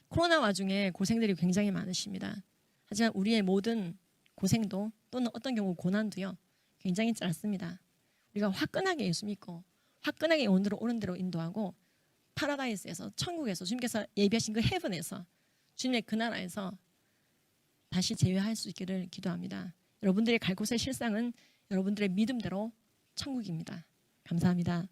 Speaker 1: 코로나 와중에 고생들이 굉장히 많으십니다. 하지만 우리의 모든 고생도 또는 어떤 경우 고난도요 굉장히 짧습니다. 우리가 화끈하게 예수 믿고 화끈하게 영혼들을 옳은 대로 인도하고 파라다이스에서 천국에서 주님께서 예비하신 그 헤븐에서 주님의 그 나라에서 다시 재회할 수 있기를 기도합니다. 여러분들의 갈 곳의 실상은 여러분들의 믿음대로 천국입니다. 감사합니다.